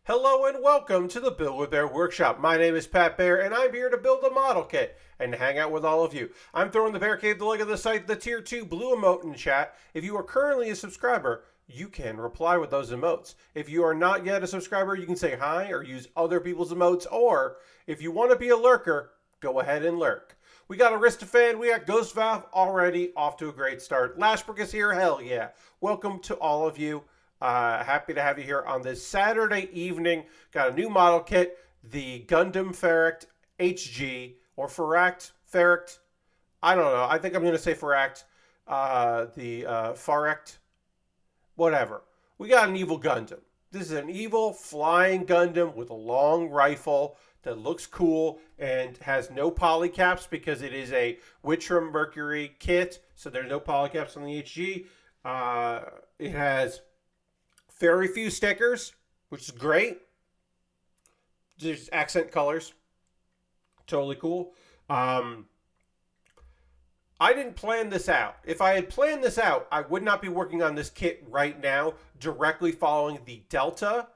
Hello and welcome to the Build with Baer workshop. My name is Pat Baer and I'm here to build a model kit and hang out with all of you. I'm throwing the Bear Cave, the link of the site, the tier 2 blue emote in chat. If you are currently a subscriber, you can reply with those emotes. If you are not yet a subscriber, you can say hi or use other people's emotes, or if you want to be a lurker, go ahead and lurk. We got Aristophan, we got Ghost Valve already off to a great start. Lashbrook is here, hell yeah. Welcome to all of you. Happy to have you here on this Saturday evening. Got a new model kit, the Gundam Pharact HG, or Pharact. I don't know. I think I'm going to say Pharact. Pharact. Whatever. We got an evil Gundam. This is an evil flying Gundam with a long rifle that looks cool and has no polycaps because it is a Wittrum Mercury kit, so there's no polycaps on the HG. It has very few stickers, which is great. There's accent colors. Totally cool. I didn't plan this out. If I had planned this out, I would not be working on this kit right now, directly following the Delta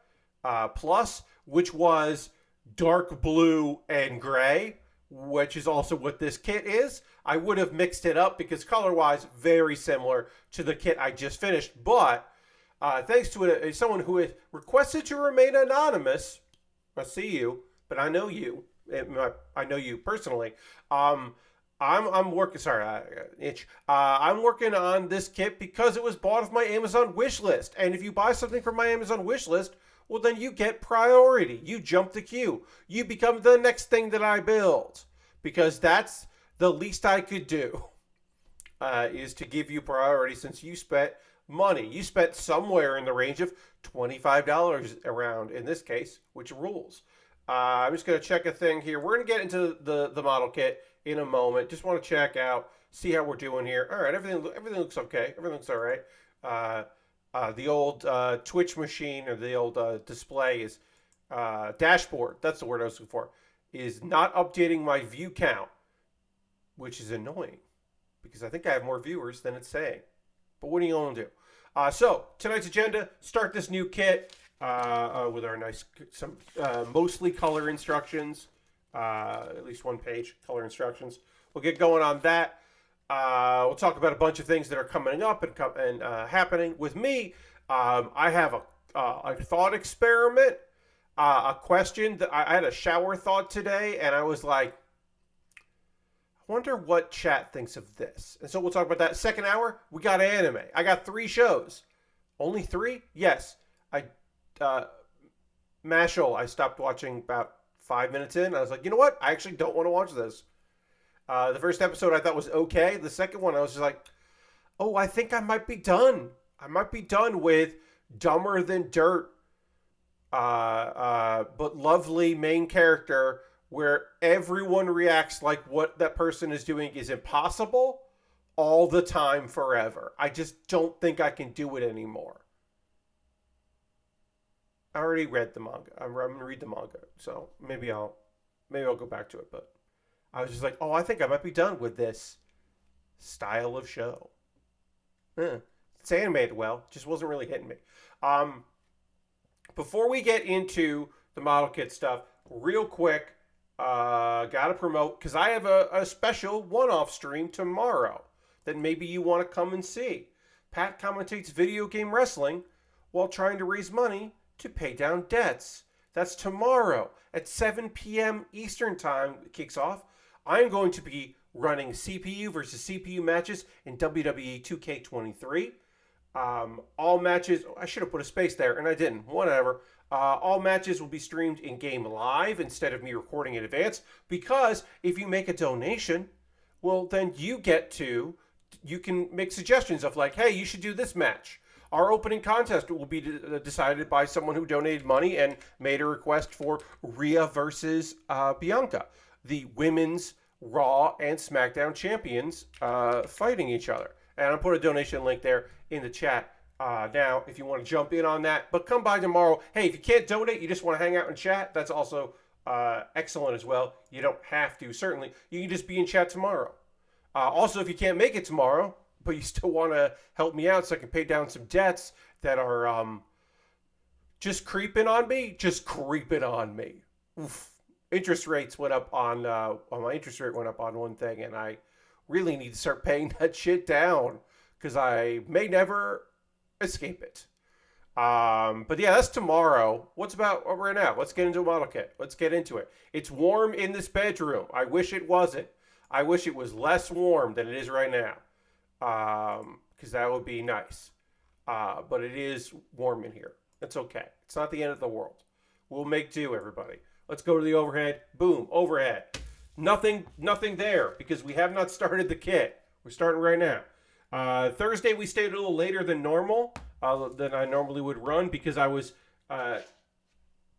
Plus, which was dark blue and gray, which is also what this kit is. I would have mixed it up because color-wise, very similar to the kit I just finished, but thanks to someone who has requested to remain anonymous. I see you, but I know you. I know you personally. I'm working. Sorry, itch. I'm working on this kit because it was bought off my Amazon wish list. And if you buy something from my Amazon wish list, well, then you get priority. You jump the queue. You become the next thing that I build, because that's the least I could do. Is to give you priority since you spent money. You spent somewhere in the range of $25 around in this case, which rules. I'm just going to check a thing here. We're going to get into the model kit in a moment. Just want to check out, see how we're doing here. All right, everything looks okay. Everything looks all right. The old Twitch machine, or the old display is dashboard. That's the word I was looking for. Is not updating my view count, which is annoying because I think I have more viewers than it's saying. But what are you going to do? So tonight's agenda: start this new kit with our nice, mostly color instructions, at least one page color instructions. We'll get going on that. We'll talk about a bunch of things that are coming up and happening with me. I have a thought experiment, a question that I had a shower thought today, and I was like, I wonder what chat thinks of this. And so we'll talk about that. Second hour, we got anime. I got 3 shows. Only 3? Yes. Mashal, I stopped watching about 5 minutes in. I was like, you know what? I actually don't want to watch this. The first episode I thought was okay. The second one, I was just like, oh, I think I might be done. I might be done with dumber than dirt, but lovely main character where everyone reacts like what that person is doing is impossible all the time forever. I just don't think I can do it anymore. I already read the manga. I'm going to read the manga, so maybe I'll go back to it. But I was just like, oh, I think I might be done with this style of show. It's animated well, just wasn't really hitting me. Before we get into the model kit stuff, real quick, gotta promote, because I have a special one-off stream tomorrow that maybe you want to come and see. Pat commentates video game wrestling while trying to raise money to pay down debts. That's tomorrow at 7 p.m. Eastern Time. It kicks off. I'm going to be running CPU versus CPU matches in WWE 2K23. All matches, I should have put a space there, and I didn't. Whatever. All matches will be streamed in-game live instead of me recording in advance, because if you make a donation, well, then you can make suggestions of like, hey, you should do this match. Our opening contest will be decided by someone who donated money and made a request for Rhea versus Bianca, the women's Raw and SmackDown champions fighting each other. And I'll put a donation link there in the chat now if you want to jump in on that. But come by tomorrow. Hey, if you can't donate, you just want to hang out and chat, that's also excellent as well. You don't have to, certainly. You can just be in chat tomorrow. Also, if you can't make it tomorrow, but you still want to help me out so I can pay down some debts that are just creeping on me. Just creeping on me. Oof. Interest rates went up on, my interest rate went up on one thing, and I really need to start paying that shit down because I may never escape it. But yeah, that's tomorrow. What's about right now? Let's get into a model kit. Let's get into it. It's warm in this bedroom. I wish it wasn't. I wish it was less warm than it is right now. Because that would be nice. But it is warm in here. It's okay. It's not the end of the world. We'll make do, everybody. Let's go to the overhead. Boom, overhead. Nothing there because we have not started the kit. We're starting right now. Thursday we stayed a little later than normal, than I normally would run because I was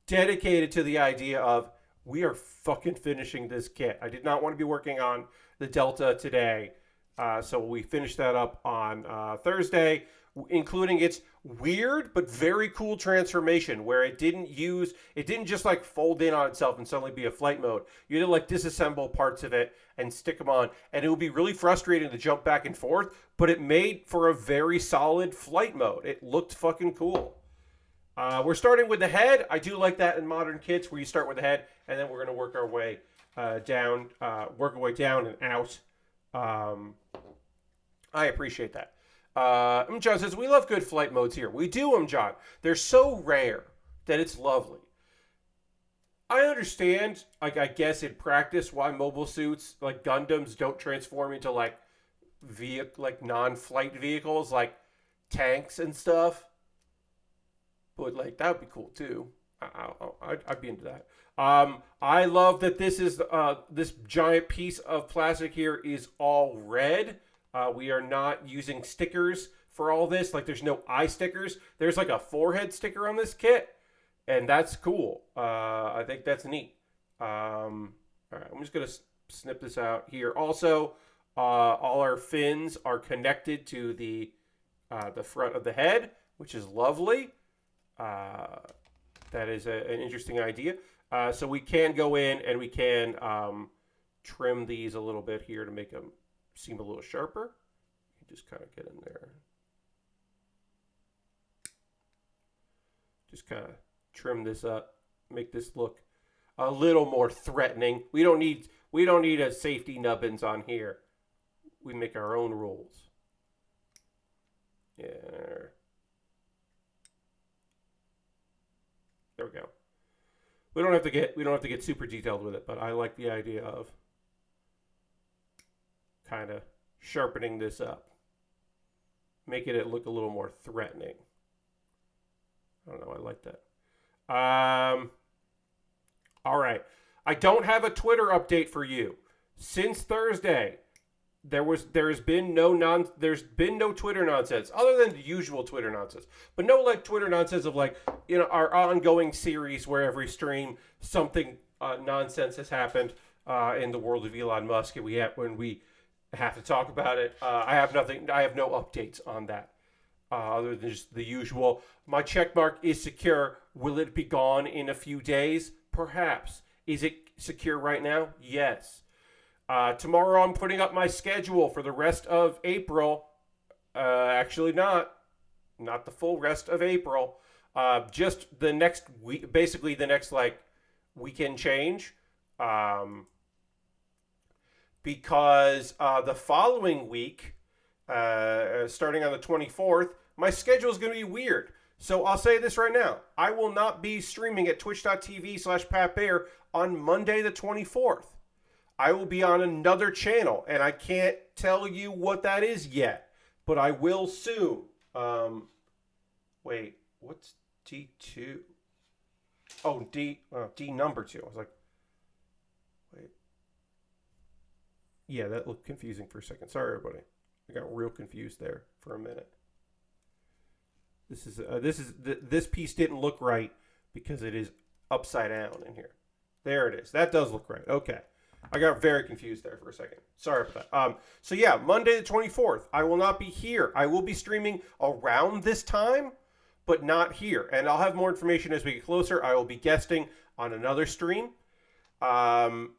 dedicated to the idea of we are fucking finishing this kit. I did not want to be working on the Delta today, so we finished that up on Thursday, including its weird but very cool transformation where it didn't just like fold in on itself and suddenly be a flight mode. You had to like disassemble parts of it and stick them on, and it would be really frustrating to jump back and forth, but it made for a very solid flight mode. It looked fucking cool. We're starting with the head. I do like that in modern kits where you start with the head and then we're going to work our way down and out. I appreciate that. John says, we love good flight modes here. We do, John. They're so rare that it's lovely. I understand, like, I guess in practice why mobile suits, like Gundams, don't transform into, like, non-flight vehicles, like tanks and stuff. But, like, that would be cool, too. I'd be into that. I love that this is, this giant piece of plastic here is all red. We are not using stickers for all this. Like, there's no eye stickers. There's, like, a forehead sticker on this kit. And that's cool. I think that's neat. All right, I'm just going to snip this out here. Also, all our fins are connected to the front of the head, which is lovely. That is an interesting idea. So we can go in and we can trim these a little bit here to make them seem a little sharper. You just kind of get in there. Just kind of trim this up, make this look a little more threatening. We don't need a safety nubbins on here. We make our own rules. Yeah. There we go. We don't have to get super detailed with it, but I like the idea of kind of sharpening this up, making it look a little more threatening. I don't know. I like that. All right. I don't have a Twitter update for you. Since Thursday, there's been no Twitter nonsense other than the usual Twitter nonsense, but no like Twitter nonsense of like, you know, our ongoing series where every stream something nonsense has happened in the world of Elon Musk, and when we have to talk about it. I have nothing. I have no updates on that. Other than just the usual. My check mark is secure. Will it be gone in a few days? Perhaps. Is it secure right now? Yes. Tomorrow I'm putting up my schedule for the rest of April. Actually not. Not the full rest of April. Just the next week, basically the next like weekend change. Because the following week, starting on the 24th, my schedule is going to be weird. So I'll say this right now. I will not be streaming at twitch.tv/PatBaer on Monday the 24th. I will be on another channel, and I can't tell you what that is yet, but I will soon. Wait, what's D2? Oh, D number 2. I was like, wait. Yeah, that looked confusing for a second. Sorry, everybody. I got real confused there for a minute. This piece didn't look right because it is upside down in here. There it is. That does look right. Okay. I got very confused there for a second. Sorry about that. So yeah, Monday the 24th, I will not be here. I will be streaming around this time, but not here. And I'll have more information as we get closer. I will be guesting on another stream. Do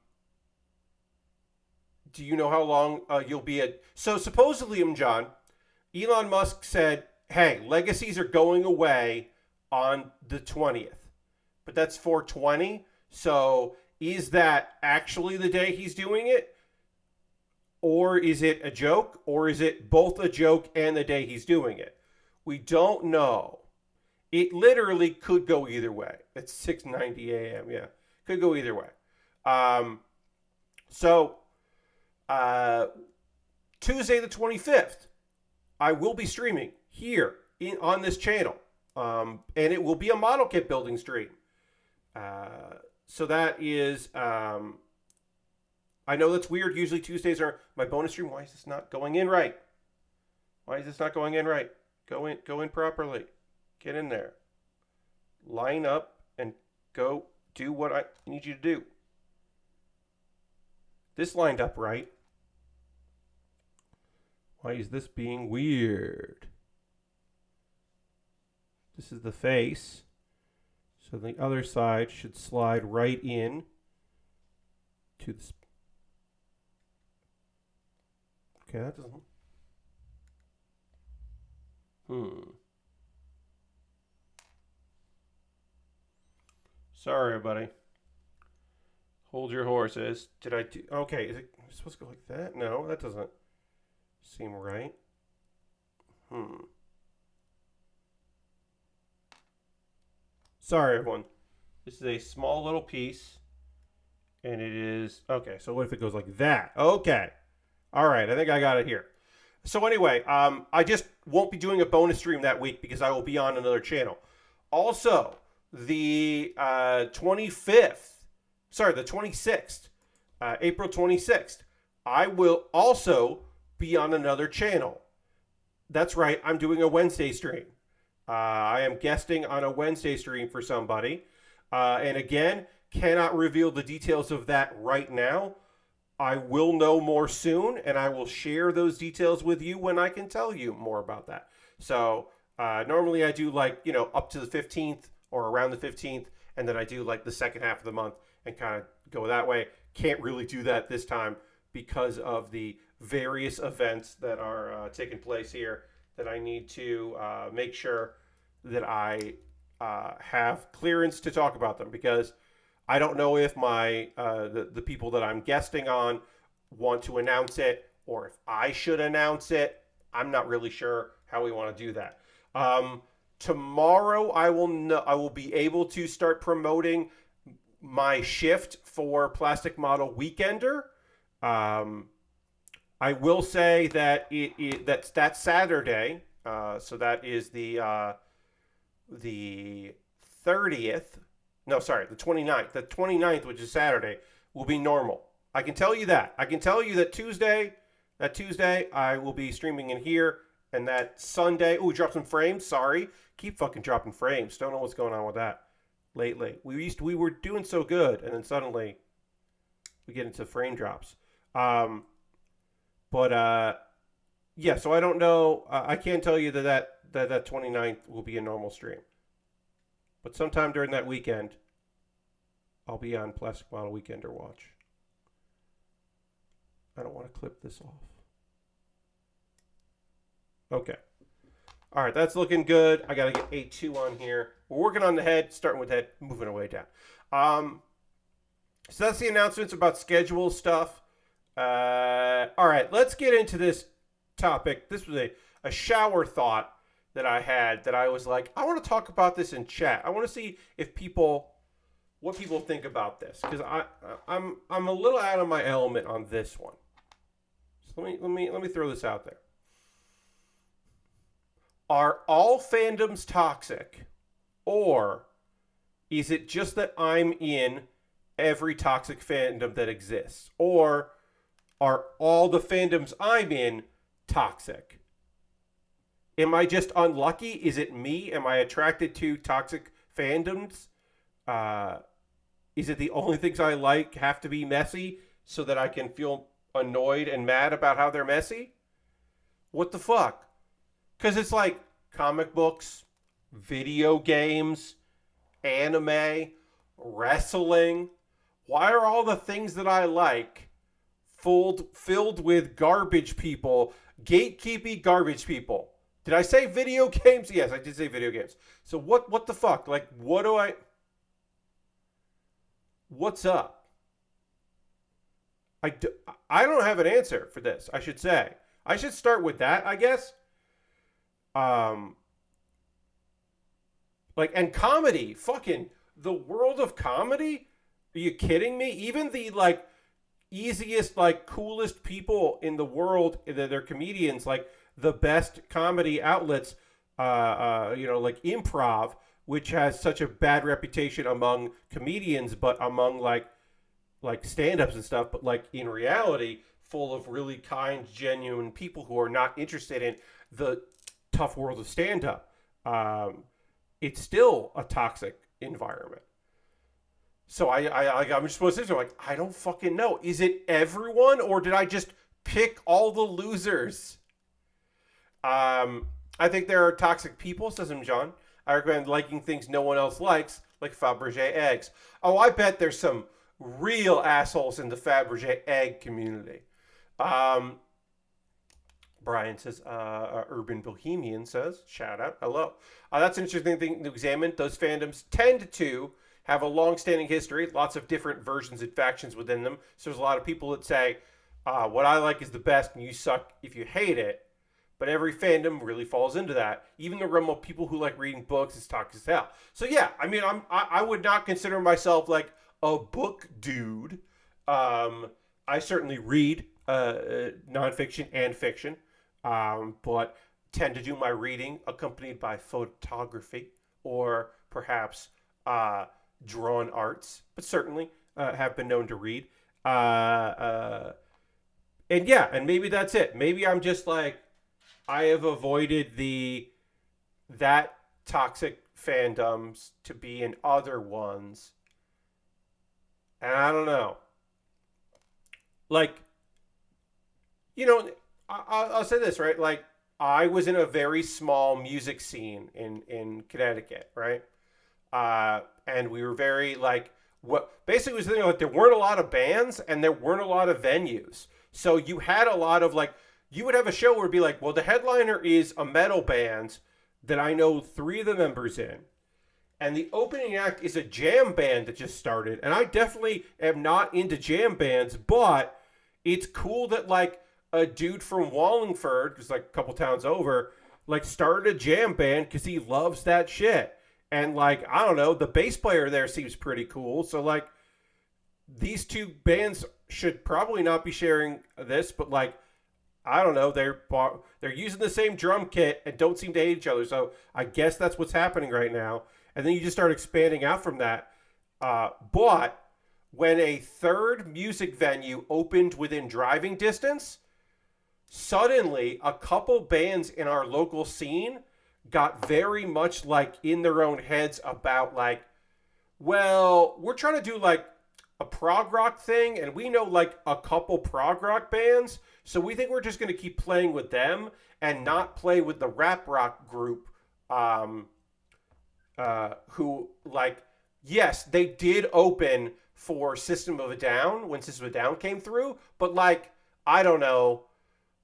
you know how long you'll be at? So supposedly, John, Elon Musk said, hey, legacies are going away on the 20th. But that's 420. So is that actually the day he's doing it? Or is it a joke? Or is it both a joke and the day he's doing it? We don't know. It literally could go either way. It's 6:90 a.m. Yeah, could go either way. So Tuesday the 25th, I will be streaming here on this channel. And it will be a model kit building stream. So that is, I know that's weird. Usually Tuesdays are my bonus stream. Why is this not going in right? Why is this not going in right? Go in properly. Get in there. Line up and go do what I need you to do. This lined up right. Why is this being weird? This is the face. So the other side should slide right in to this. Okay, that doesn't. Sorry, buddy. Hold your horses. Did I do... Okay, is it supposed to go like that? No, that doesn't seem right. Sorry, everyone. This is a small little piece. And it is... Okay, so what if it goes like that? Okay. All right, I think I got it here. So anyway, I just won't be doing a bonus stream that week because I will be on another channel. Also, the 26th, April 26th, I will also be on another channel. That's right, I'm doing a Wednesday stream. I am guesting on a Wednesday stream for somebody. And again, cannot reveal the details of that right now. I will know more soon, and I will share those details with you when I can tell you more about that. So normally I do up to the 15th or around the 15th, and then I do the second half of the month and kind of go that way. Can't really do that this time because of the various events that are taking place here that I need to make sure that I have clearance to talk about them, because I don't know if my the people that I'm guesting on want to announce it or if I should announce it. I'm not really sure how we want to do that. Tomorrow I will be able to start promoting my shift for Plastic Model Weekender. I will say that that's Saturday, so that is the 30th. No, sorry, the 29th. The 29th, which is Saturday, will be normal. I can tell you that. I can tell you that Tuesday, I will be streaming in here, and that Sunday, drop some frames. Sorry, keep fucking dropping frames. Don't know what's going on with that lately. We were doing so good, and then suddenly we get into frame drops. Yeah. So I don't know. I can't tell you that 29th will be a normal stream. But sometime during that weekend, I'll be on Plastic Model Weekender watch. I don't want to clip this off. Okay. All right, that's looking good. I got to get A2 on here. We're working on the head, starting with head, moving away down. So that's the announcements about schedule stuff. All right, let's get into this topic. This was a shower thought that I had, that I was like, I want to talk about this in chat. I want to see if what people think about this, because I'm a little out of my element on this one. So let me throw this out there. Are all fandoms toxic, or is it just that I'm in every toxic fandom that exists, or are all the fandoms I'm in toxic? Am I just unlucky? Is it me? Am I attracted to toxic fandoms? Is it the only things I like have to be messy so that I can feel annoyed and mad about how they're messy? What the fuck? Because it's like comic books, video games, anime, wrestling. Why are all the things that I like filled with garbage people, gatekeepy garbage people? Did I say video games? Yes, I did say video games. So what the fuck? Like, what's up? I, do, I don't have an answer for this, I should say. I should start with that, I guess. Um, and comedy, fucking the world of comedy? Are you kidding me? Even the, like, easiest, like, coolest people in the world, they're comedians, like, the best comedy outlets, like improv, which has such a bad reputation among comedians, but among, like stand-ups and stuff, but, like, in reality, full of really kind, genuine people who are not interested in the tough world of stand-up. It's still a toxic environment. So I'm just supposed to say, like, I don't fucking know. Is it everyone, or did I just pick all the losers? I think there are toxic people, says John. I recommend liking things no one else likes, like Fabergé eggs. Oh, I bet there's some real assholes in the Fabergé egg community. Brian says, Urban Bohemian says, shout out, hello. That's an interesting thing to examine. Those fandoms tend to have a long-standing history, lots of different versions and factions within them. So there's a lot of people that say, what I like is the best and you suck if you hate it. But every fandom really falls into that. Even the realm of people who like reading books is toxic as hell. So yeah, I mean, I would not consider myself like a book dude. I certainly read nonfiction and fiction, but tend to do my reading accompanied by photography or perhaps drawn arts. But certainly have been known to read. And yeah, and maybe that's it. Maybe I'm just like, I have avoided that toxic fandoms to be in other ones. And I don't know. Like, I'll say this, right? Like, I was in a very small music scene in Connecticut, right? And we were very, like, what basically was the thing, like, there weren't a lot of bands and there weren't a lot of venues. So you had a lot of, like, you would have a show where it'd be like, well, the headliner is a metal band that I know 3 of the members in. And the opening act is a jam band that just started. And I definitely am not into jam bands, but it's cool that, like, a dude from Wallingford, just like a couple towns over, like, started a jam band because he loves that shit. And, like, I don't know, the bass player there seems pretty cool. So, like, these 2 bands should probably not be sharing this, but, like, I don't know, they're using the same drum kit and don't seem to hate each other. So I guess that's what's happening right now. And then you just start expanding out from that. But when a third music venue opened within driving distance, suddenly a couple bands in our local scene got very much, like, in their own heads about, like, well, we're trying to do, like, a prog rock thing, and we know, like, a couple prog rock bands, so we think we're just going to keep playing with them and not play with the rap rock group, who, like, yes, they did open for System of a Down when System of a Down came through, but, like, I don't know,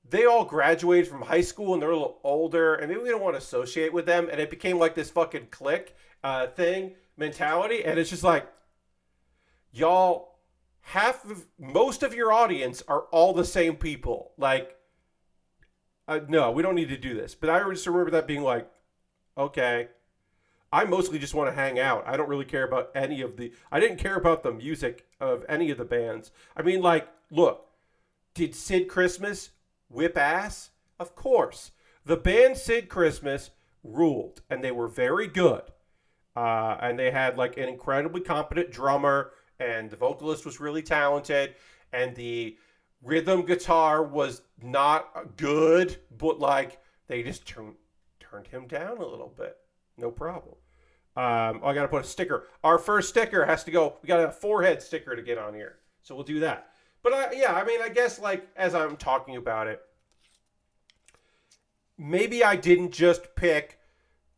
they all graduated from high school and they're a little older, and maybe we don't want to associate with them, and it became like this fucking clique thing mentality, and it's just like, y'all, most of your audience are all the same people. Like, no, we don't need to do this. But I just remember that being like, okay, I mostly just want to hang out. I don't really care about I didn't care about the music of any of the bands. I mean, like, look, did Sid Christmas whip ass? Of course. The band Sid Christmas ruled, and they were very good. And they had, like, an incredibly competent drummer, and the vocalist was really talented, and the rhythm guitar was not good, but, like, they just turned him down a little bit. No problem. I got to put a sticker. Our first sticker has to go. We got a forehead sticker to get on here, so we'll do that. But, I mean, I guess, like, as I'm talking about it, maybe I didn't just pick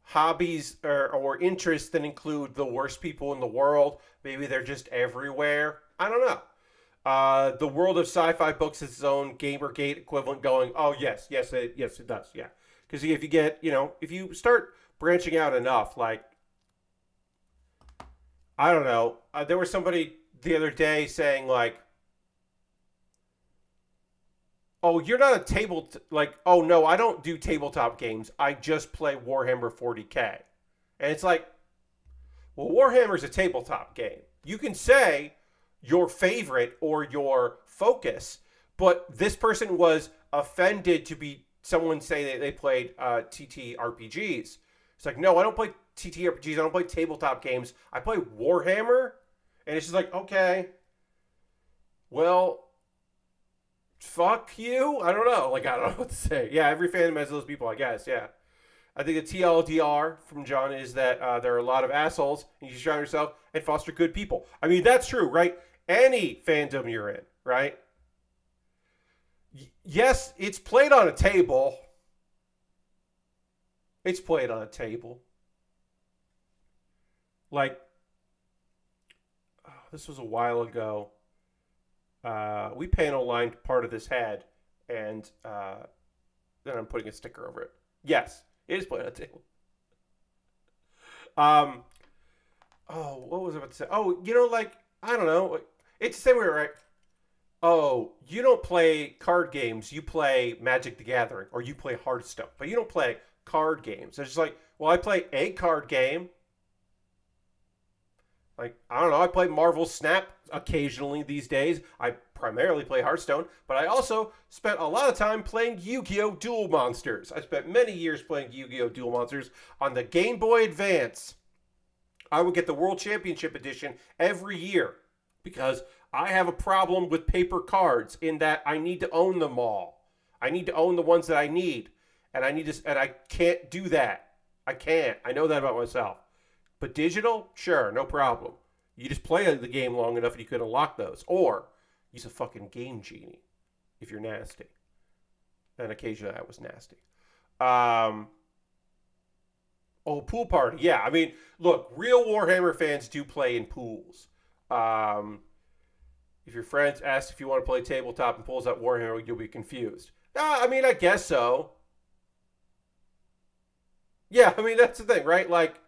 hobbies or interests that include the worst people in the world. Maybe they're just everywhere. I don't know. The world of sci-fi books is its own Gamergate equivalent going, oh, yes, it does, yeah. Because if you get, if you start branching out enough, like, I don't know, there was somebody the other day saying, like, oh, you're not a oh, no, I don't do tabletop games. I just play Warhammer 40K. And it's like, well, Warhammer's a tabletop game. You can say your favorite or your focus, but this person was offended to be someone say that they played TTRPGs. It's like, no, I don't play TTRPGs. I don't play tabletop games. I play Warhammer. And it's just like, okay, well, fuck you. I don't know. Like, I don't know what to say. Yeah, every fandom has those people, I guess. Yeah. I think the TLDR from John is that there are a lot of assholes, and you should surround yourself and foster good people. I mean, that's true, right? Any fandom you're in, right? Yes, it's played on a table. It's played on a table. Like, this was a while ago. We panel lined part of this head, and then I'm putting a sticker over it. Yes, it is played on a table. What was I about to say? Oh, like, I don't know. It's the same way, right? Oh, you don't play card games. You play Magic the Gathering, or you play Hearthstone, but you don't play card games. It's just like, well, I play a card game. Like, I don't know, I play Marvel Snap occasionally these days. I primarily play Hearthstone, but I also spent a lot of time playing Yu-Gi-Oh! Duel Monsters. I spent many years playing Yu-Gi-Oh! Duel Monsters on the Game Boy Advance. I would get the World Championship Edition every year because I have a problem with paper cards in that I need to own them all. I need to own the ones that I need, and I can't do that. I can't. I know that about myself. But digital, sure, no problem. You just play the game long enough and you could unlock those. Or use a fucking Game Genie if you're nasty. And occasionally I was nasty. Pool party. Yeah, I mean, look, real Warhammer fans do play in pools. If your friends ask if you want to play tabletop and pulls out Warhammer, you'll be confused. I mean, I guess so. Yeah, I mean, that's the thing, right? Like,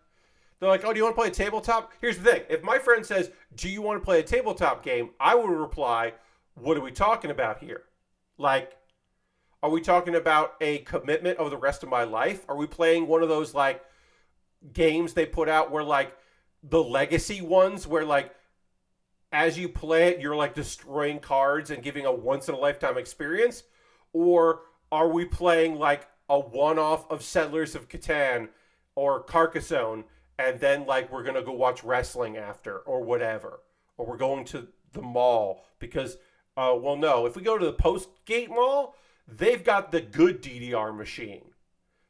they're like, oh, do you want to play a tabletop? Here's the thing. If my friend says, do you want to play a tabletop game? I would reply, what are we talking about here? Like, are we talking about a commitment of the rest of my life? Are we playing one of those, like, games they put out where, like, the legacy ones where, like, as you play it, you're, like, destroying cards and giving a once-in-a-lifetime experience? Or are we playing, like, a one-off of Settlers of Catan or Carcassonne, and then, like, we're going to go watch wrestling after or whatever? Or we're going to the mall because, well, no. If we go to the Postgate Mall, they've got the good DDR machine.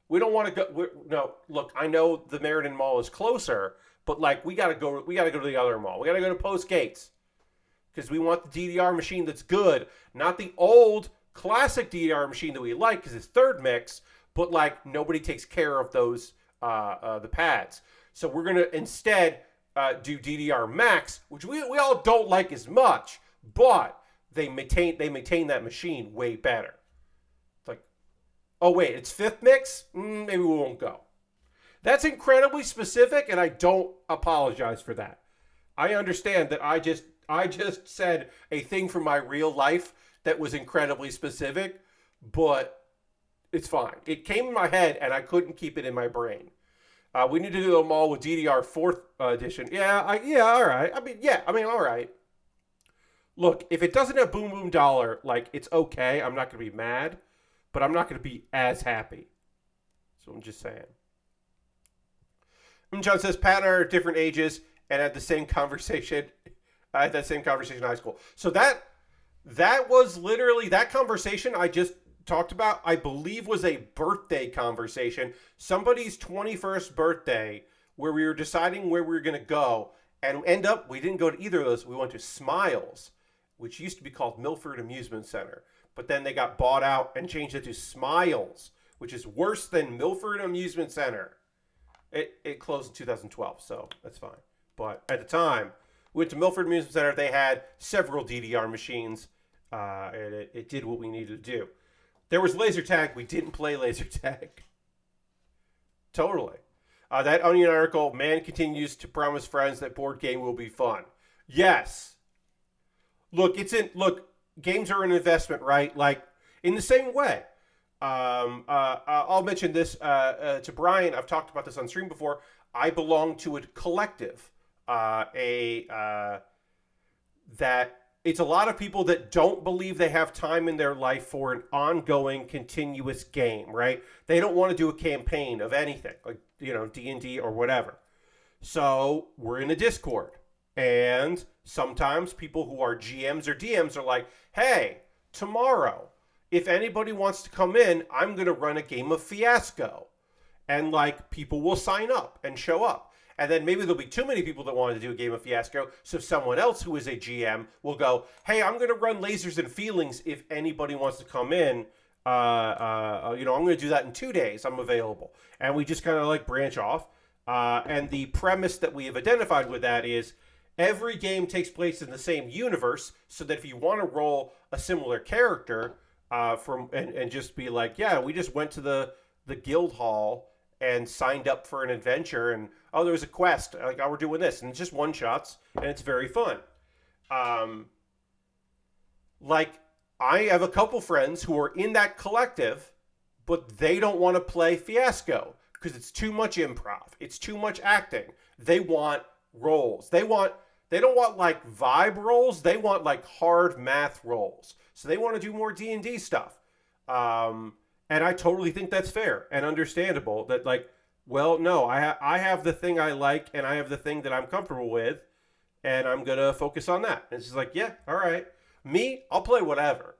We don't want to go. No, look, I know the Meriden Mall is closer, but, like, we got to go to the other mall. We got to go to Postgates because we want the DDR machine that's good, not the old classic DDR machine that we like because it's third mix, but, like, nobody takes care of those, the pads. So we're going to instead do DDR Max, which we all don't like as much, but they maintain that machine way better. It's like, oh, wait, it's fifth mix? Maybe we won't go. That's incredibly specific, and I don't apologize for that. I understand that I just said a thing from my real life that was incredibly specific, but it's fine. It came in my head, and I couldn't keep it in my brain. We need to do them all with DDR 4th edition. All right. All right. Look, if it doesn't have Boom Boom Dollar, like, it's okay. I'm not going to be mad, but I'm not going to be as happy. So I'm just saying. John says, Pat and I are at different ages and had the same conversation. I had that same conversation in high school. So that was literally, that conversation I just talked about, I believe, was a birthday conversation. Somebody's 21st birthday where we were deciding where we were going to go, and we didn't go to either of those. We went to Smiles, which used to be called Milford Amusement Center, but then they got bought out and changed it to Smiles, which is worse than Milford Amusement Center. It closed in 2012, so that's fine. But at the time, we went to Milford Amusement Center. They had several DDR machines, and it did what we needed to do. There was laser tag. We didn't play laser tag. Totally. That Onion article, man continues to promise friends that board game will be fun. Yes. Look, games are an investment, right? Like, in the same way. I'll mention this to Brian. I've talked about this on stream before. I belong to a collective. That it's a lot of people that don't believe they have time in their life for an ongoing, continuous game, right? They don't want to do a campaign of anything, like, D&D or whatever. So we're in a Discord. And sometimes people who are GMs or DMs are like, hey, tomorrow, if anybody wants to come in, I'm going to run a game of Fiasco. And, like, people will sign up and show up. And then maybe there'll be too many people that want to do a game of Fiasco, so someone else who is a GM will go, hey, I'm going to run Lasers and Feelings if anybody wants to come in. I'm going to do that in 2 days. I'm available. And we just kind of, like, branch off. And the premise that we have identified with that is every game takes place in the same universe, so that if you want to roll a similar character and just be like, yeah, we just went to the guild hall and signed up for an adventure, and oh, there was a quest, like, oh, we're doing this, and it's just one shots, and it's very fun. Like, I have a couple friends who are in that collective, but they don't want to play Fiasco because it's too much improv, it's too much acting. They want roles. They don't want like vibe roles. They want like hard math roles. So they want to do more D&D stuff. And I totally think that's fair and understandable that, like, well, no, I have the thing I like and I have the thing that I'm comfortable with, and I'm going to focus on that. And it's just like, yeah, all right. Me, I'll play whatever.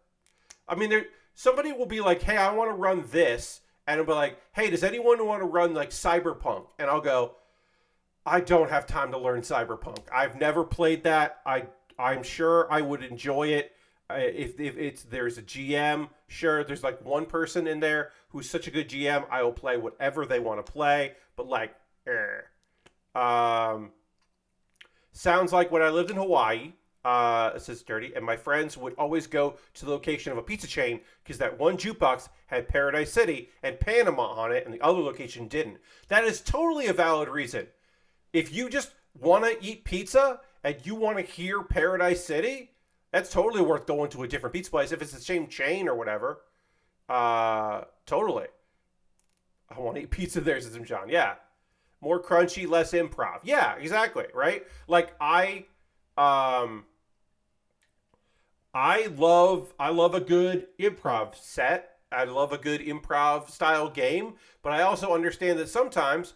I mean, somebody will be like, hey, I want to run this. And I'll be like, hey, does anyone want to run like Cyberpunk? And I'll go, I don't have time to learn Cyberpunk. I've never played that. I'm sure I would enjoy it. If there's a GM, sure, there's like one person in there who's such a good GM, I will play whatever they want to play. But like, sounds like when I lived in Hawaii, it says Dirty, and my friends would always go to the location of a pizza chain because that one jukebox had Paradise City and Panama on it, and the other location didn't. That is totally a valid reason. If you just want to eat pizza and you want to hear Paradise City, that's totally worth going to a different pizza place if it's the same chain or whatever. Totally. I want to eat pizza there, says John. Yeah. More crunchy, less improv. Yeah, exactly, right? Like, I love a good improv set. I love a good improv style game, but I also understand that sometimes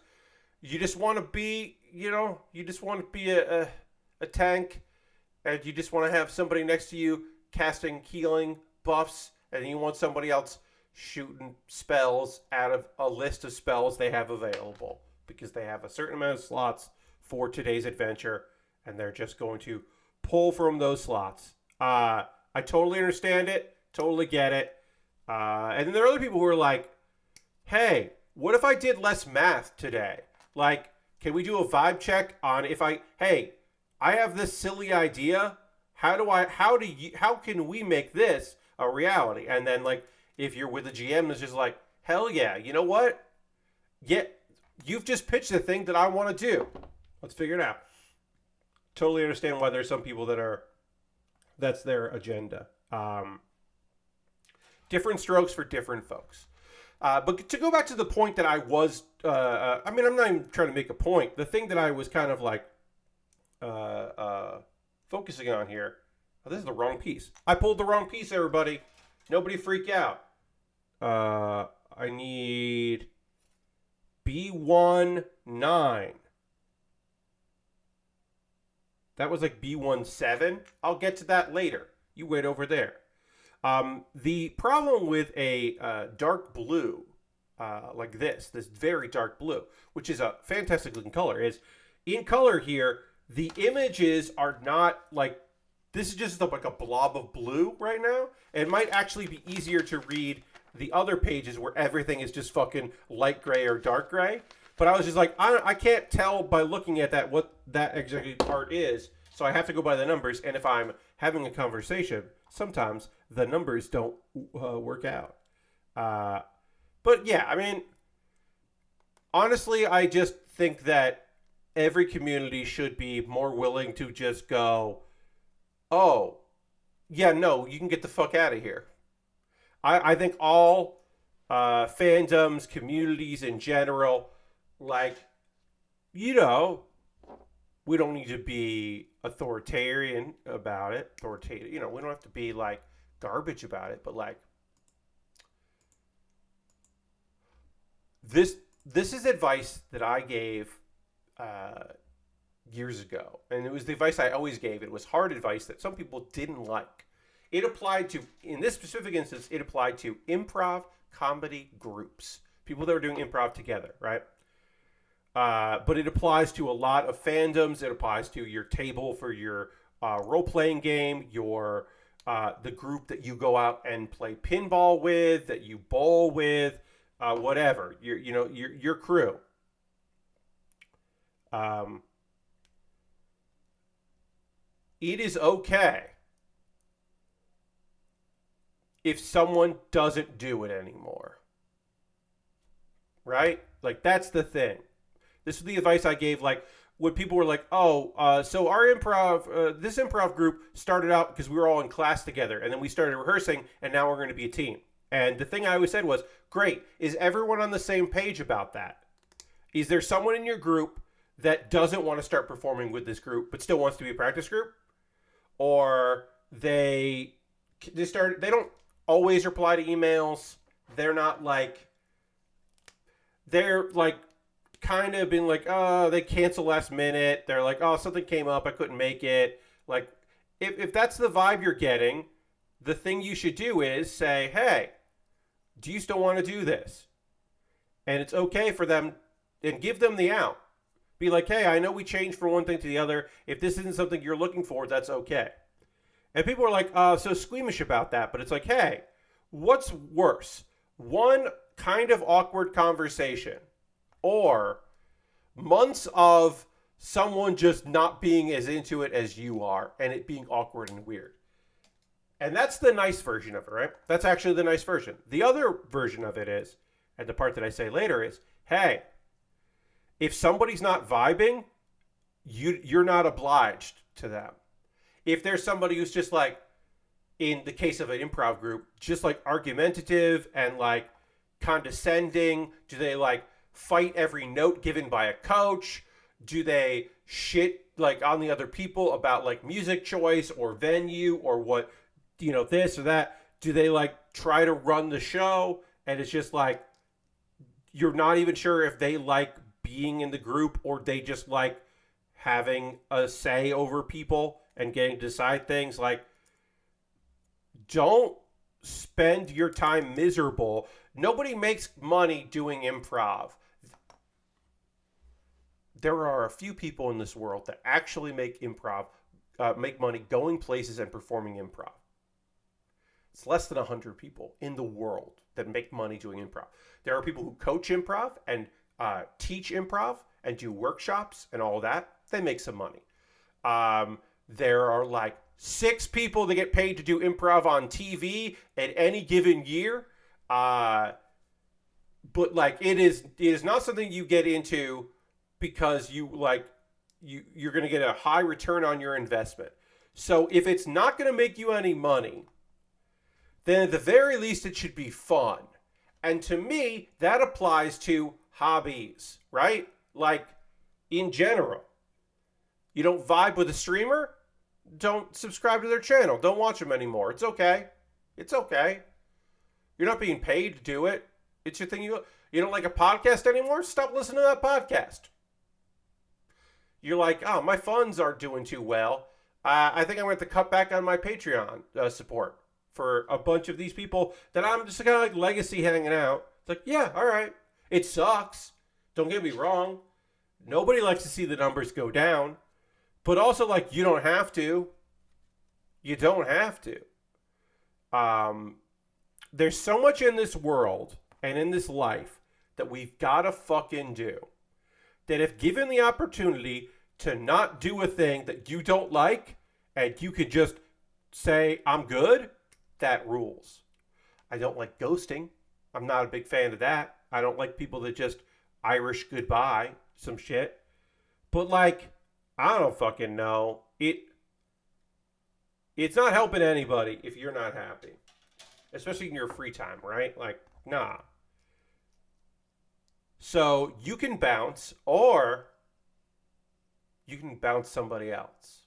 you just want to be, a tank, and you just want to have somebody next to you casting healing buffs, and you want somebody else shooting spells out of a list of spells they have available because they have a certain amount of slots for today's adventure, and they're just going to pull from those slots. I totally understand it, totally get it. And then there are other people who are like, hey, what if I did less math today? Like, can we do a vibe check on I have this silly idea. How can we make this a reality? And then, like, if you're with a GM, it's just like, hell yeah, you know what? Yeah, you've just pitched the thing that I want to do. Let's figure it out. Totally understand why there's some people that's their agenda. Different strokes for different folks. But to go back to the point that I was, I'm not even trying to make a point. The thing that I was kind of like focusing on here. Oh, this is the wrong piece. I pulled the wrong piece, everybody. Nobody freak out. I need B19. That was like B17. I'll get to that later. You wait over there. The problem with a dark blue, like this very dark blue, which is a fantastic looking color, is in color here, the images are not like, this is just like a blob of blue right now. It might actually be easier to read the other pages where everything is just fucking light gray or dark gray. But I was just like, I can't tell by looking at that what that exactly part is. So I have to go by the numbers. And if I'm having a conversation, sometimes the numbers don't work out. But yeah, I mean, Honestly, I just think that every community should be more willing to just go, oh, yeah, no, you can get the fuck out of here. I think all fandoms, communities in general, like, you know, we don't need to be authoritarian about it. Authoritative, we don't have to be like garbage about it, but like this this is advice that I gave uh, years ago, and it was the advice I always gave. It was hard advice that some people didn't like. It applied to, in this specific instance, it applied to improv comedy groups, people that were doing improv together, right? But it applies to a lot of fandoms. It applies to your table for your role playing game, your the group that you go out and play pinball with, that you bowl with, whatever. Your crew. Um, it is okay if someone doesn't do it anymore, right? Like that's the thing. This is the advice I gave. Like when people were like, "Oh, so our this improv group started out because we were all in class together, and then we started rehearsing, and now we're going to be a team." And the thing I always said was, "Great, is everyone on the same page about that? Is there someone in your group that doesn't want to start performing with this group, but still wants to be a practice group, or they don't always reply to emails. They're like kind of been like, oh, they cancel last minute. They're like, oh, something came up, I couldn't make it. Like, if that's the vibe you're getting, the thing you should do is say, hey, do you still want to do this? And it's okay for them, and give them the out. Be like, hey, I know we changed from one thing to the other. If this isn't something you're looking for, that's okay. And people are like, so squeamish about that. But it's like, hey, what's worse? One kind of awkward conversation, or months of someone just not being as into it as you are and it being awkward and weird. And that's the nice version of it, right? That's actually the nice version. The other version of it is, and the part that I say later is, hey, if somebody's not vibing, you're not obliged to them. If there's somebody who's just like, in the case of an improv group, just like argumentative and like condescending, do they like fight every note given by a coach? Do they shit like on the other people about like music choice or venue or what, this or that? Do they like try to run the show and it's just like you're not even sure if they like being in the group or they just like having a say over people and getting to decide things? Like, don't spend your time miserable. Nobody makes money doing improv. There are a few people in this world that actually make money going places and performing improv. It's less than 100 people in the world that make money doing improv. There are people who coach improv and teach improv and do workshops and all that. They make some money. There are like 6 people that get paid to do improv on TV at any given year. But like it is not something you get into because you're going to get a high return on your investment. So if it's not going to make you any money, then at the very least it should be fun. And to me, that applies to hobbies, right? Like in general. You don't vibe with a streamer? Don't subscribe to their channel. Don't watch them anymore. It's okay. It's okay. You're not being paid to do it. It's your thing. You don't like a podcast anymore? Stop listening to that podcast. You're like, oh, my funds aren't doing too well. I think I'm going to have to cut back on my Patreon support for a bunch of these people that I'm just kind of like legacy hanging out. It's like, yeah, all right. It sucks. Don't get me wrong. Nobody likes to see the numbers go down. But also, like, you don't have to. You don't have to. There's so much in this world and in this life that we've got to fucking do. That if given the opportunity to not do a thing that you don't like and you could just say, I'm good, that rules. I don't like ghosting. I'm not a big fan of that. I don't like people that just Irish goodbye, some shit. But like, I don't fucking know. It's not helping anybody if you're not happy. Especially in your free time, right? Like, nah. So you can bounce, or you can bounce somebody else.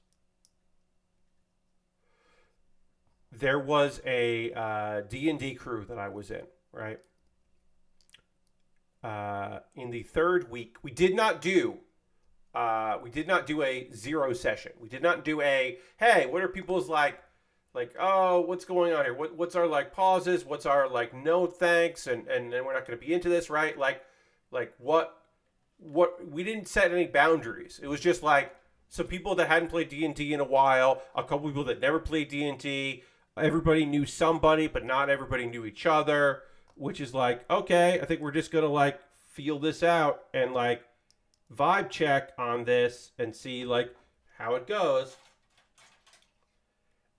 There was a D&D crew that I was in, right? In the third week, we did not do a zero session. We did not do a, hey, what are people's like, oh, what's going on here? What's our like pauses? What's our like no thanks? And we're not going to be into this, right? Like what we didn't set any boundaries. It was just like some people that hadn't played D&D in a while, a couple people that never played D&D. Everybody knew somebody, but not everybody knew each other, which is like, okay, I think we're just going to like feel this out and like vibe check on this and see like how it goes.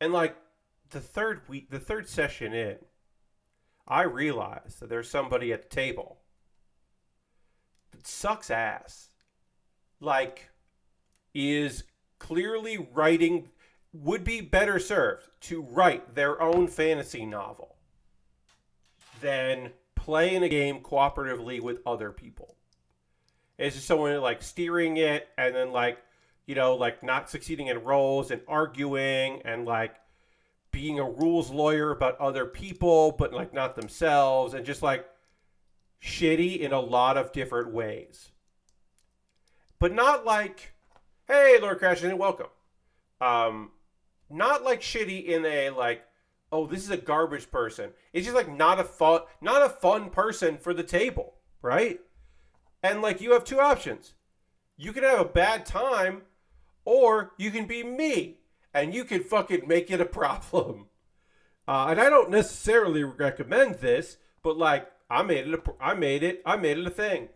And like the third session in, I realized that there's somebody at the table that sucks ass. Like, is clearly would be better served to write their own fantasy novel than play in a game cooperatively with other people. It's just someone like steering it and then like, you know, like not succeeding in roles and arguing and like being a rules lawyer about other people, but like not themselves, and just like shitty in a lot of different ways. But not like, hey, Lord Crashington, welcome. Not like shitty in a like, oh, this is a garbage person. It's just like not a fun person for the table, right? And like you have two options. You can have a bad time, or you can be me, and you can fucking make it a problem. And I don't necessarily recommend this, but like I made it a thing.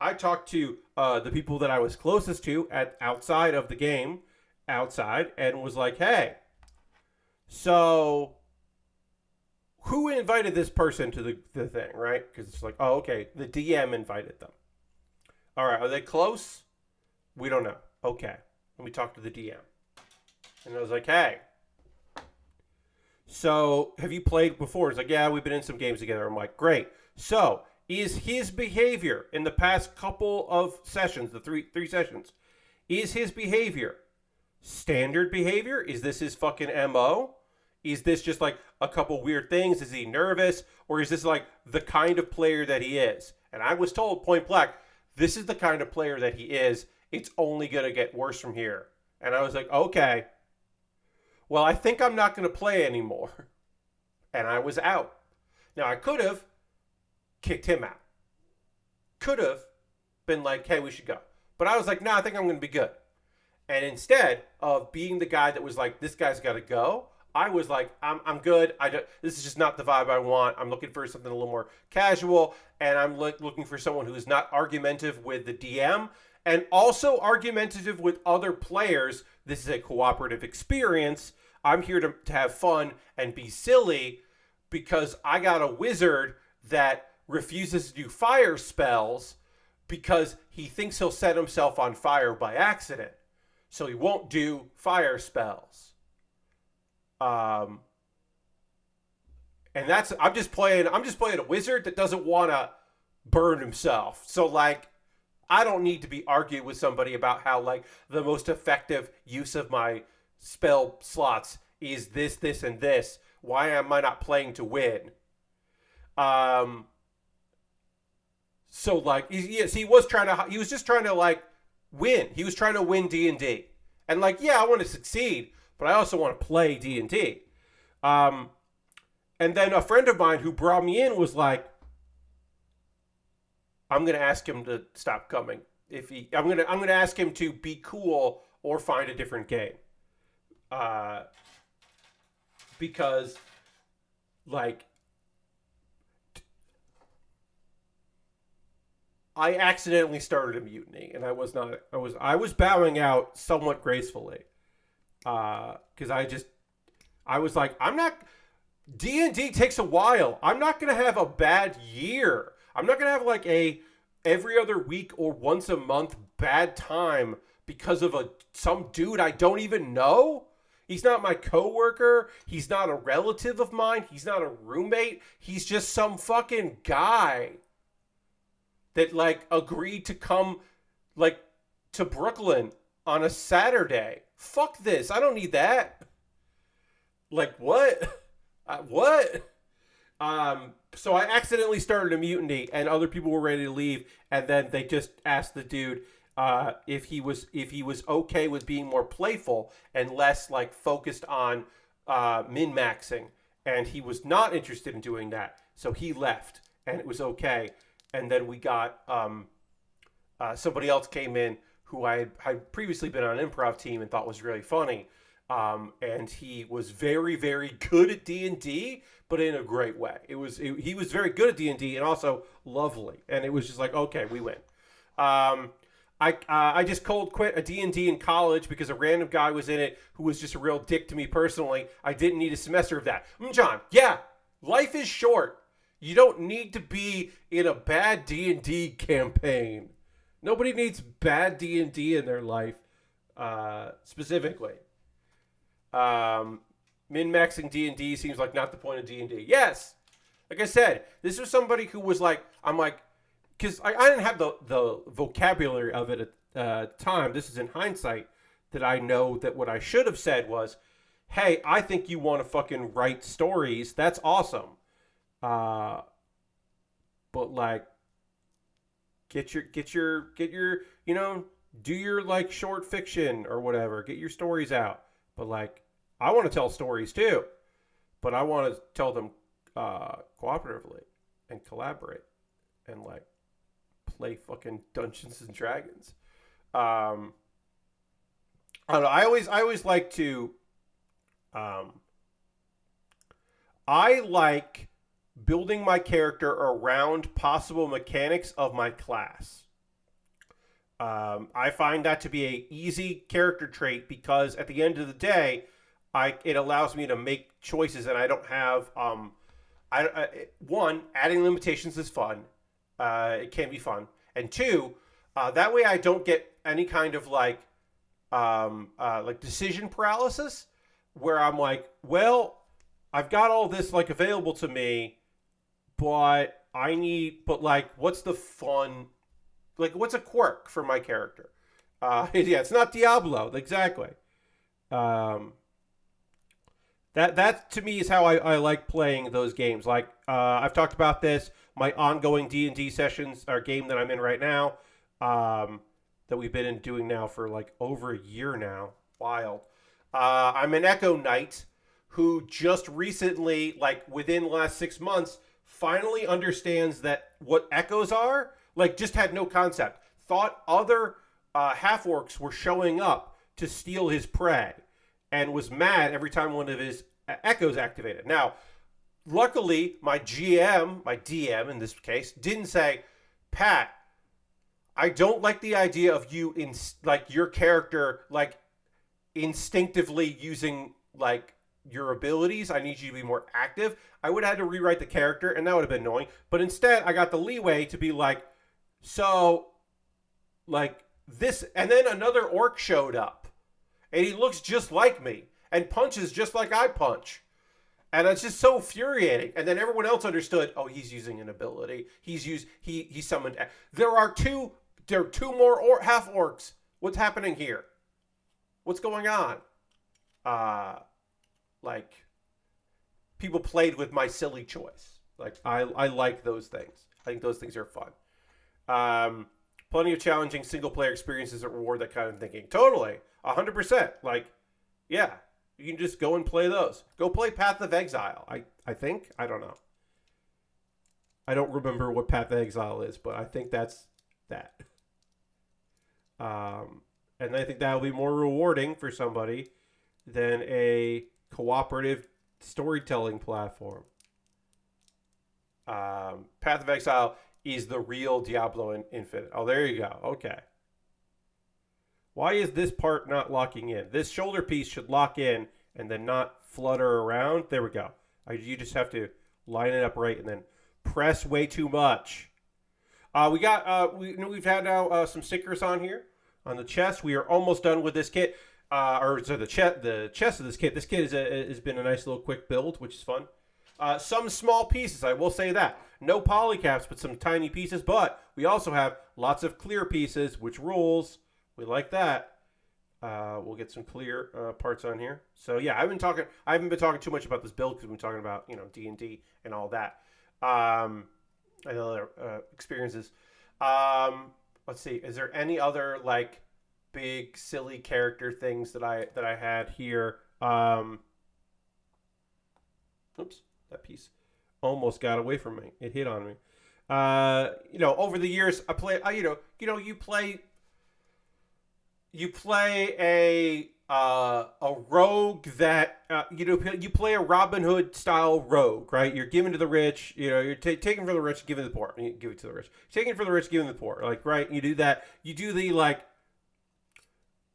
I talked to the people that I was closest to outside of the game, and was like, hey, so who invited this person to the thing, right? Because it's like, oh, okay, the DM invited them. All right, are they close? We don't know. Okay, let me talk to the DM. And I was like, hey, so have you played before? It's like, yeah, we've been in some games together. I'm like, great. So is his behavior in the past couple of sessions, the three sessions, is his behavior standard behavior? Is this his fucking MO? Is this just like a couple weird things? Is he nervous? Or is this like the kind of player that he is? And I was told point blank, this is the kind of player that he is. It's only going to get worse from here. And I was like, okay, well, I think I'm not going to play anymore. And I was out. Now, I could have kicked him out. Could have been like, hey, we should go. But I was like, no, I think I'm going to be good. And instead of being the guy that was like, this guy's got to go, I was like, I'm good. This is just not the vibe I want. I'm looking for something a little more casual, and I'm looking for someone who is not argumentative with the DM and also argumentative with other players. This is a cooperative experience. I'm here to have fun and be silly because I got a wizard that refuses to do fire spells because he thinks he'll set himself on fire by accident. So he won't do fire spells. And I'm just playing a wizard that doesn't want to burn himself. So like, I don't need to be arguing with somebody about how like the most effective use of my spell slots is this, this, and this. Why am I not playing to win? So like, he was just trying to like win. He was trying to win D&D. And like, yeah, I want to succeed, but I also want to play D&D. And then a friend of mine who brought me in was like, I'm going to ask him to stop coming. I'm going to ask him to be cool or find a different game. Because like I accidentally started a mutiny, and I was bowing out somewhat gracefully. Because I was like, D&D takes a while. I'm not going to have a bad year. I'm not going to have like a every other week or once a month bad time because of some dude I don't even know. He's not my coworker. He's not a relative of mine. He's not a roommate. He's just some fucking guy that like agreed to come like to Brooklyn on a Saturday. Fuck this. I don't need that. Like what? What? So I accidentally started a mutiny, and other people were ready to leave, and then they just asked the dude if he was okay with being more playful and less like focused on min-maxing, and he was not interested in doing that, so he left, and it was okay. And then we got somebody else came in who I had previously been on an improv team and thought was really funny. And he was very, very good at D&D, but in a great way. He was very good at D&D and also lovely. And it was just like, okay, we win. I just cold quit a D&D in college because a random guy was in it who was just a real dick to me personally. I didn't need a semester of that. John, yeah, life is short. You don't need to be in a bad D&D campaign. Nobody needs bad D&D in their life, specifically. Min-maxing D&D seems like not the point of D&D. Yes! Like I said, this was somebody who was like, I'm like, because I didn't have the vocabulary of it at the time. This is in hindsight that I know that what I should have said was, hey, I think you want to fucking write stories. That's awesome. But like, get your, you know, do your like short fiction or whatever. Get your stories out. But like, I want to tell stories too, but I want to tell them cooperatively and collaborate and like play fucking Dungeons and Dragons. I don't know. I always like to. I like building my character around possible mechanics of my class. I find that to be a easy character trait because at the end of the day, it allows me to make choices and I don't have one, adding limitations is fun. It can be fun, and two, that way I don't get any kind of like decision paralysis where I'm like, well, I've got all this like available to me, but like, what's the fun? Like, what's a quirk for my character? Yeah, it's not Diablo. Exactly. That to me is how I like playing those games. Like, I've talked about this. My ongoing D&D sessions, our game that I'm in right now, that we've been doing now for like over a year now. Wild. I'm an Echo Knight who just recently, like within the last 6 months, finally understands that what echoes are. Like, just had no concept. Thought other half-orcs were showing up to steal his prey. And was mad every time one of his echoes activated. Now, luckily, my DM in this case, didn't say, Pat, I don't like the idea of you in like your character like instinctively using like your abilities. I need you to be more active. I would have had to rewrite the character, and that would have been annoying. But instead, I got the leeway to be like, so, like this, and then another orc showed up. And he looks just like me and punches just like I punch. And it's just so infuriating. And then everyone else understood, oh, he's using an ability. He summoned. There are two more half orcs. What's happening here? What's going on? Like, people played with my silly choice. Like, I like those things. I think those things are fun. Plenty of challenging single player experiences that reward that kind of thinking. Totally. 100%. Like, yeah, you can just go and play those. Go play Path of Exile. I think. I don't know. I don't remember what Path of Exile is, but I think that's that. And I think that'll be more rewarding for somebody than a cooperative storytelling platform. Path of Exile is the real Diablo Infinite. Oh, there you go. Okay. Why is this part not locking in? This shoulder piece should lock in and then not flutter around. There we go. You just have to line it up right and then press way too much. We've had now some stickers on here on the chest. We are almost done with this kit. The chest of this kit. This kit has been a nice little quick build, which is fun. Some small pieces, I will say that. No polycaps, but some tiny pieces. But we also have lots of clear pieces, which rules. We like that. We'll get some clear parts on here. So yeah, I haven't been talking too much about this build because we've been talking about D&D and all that. And other experiences. Let's see. Is there any other like big silly character things that I had here? Oops, that piece almost got away from me. It hit on me. Over the years, I play. You play a rogue that you play a Robin Hood style rogue, right? You're giving to the rich, you're taking from the rich, giving to the poor. You give it to the rich, taking from the rich, giving to the poor, like, right? You do that. You do the like,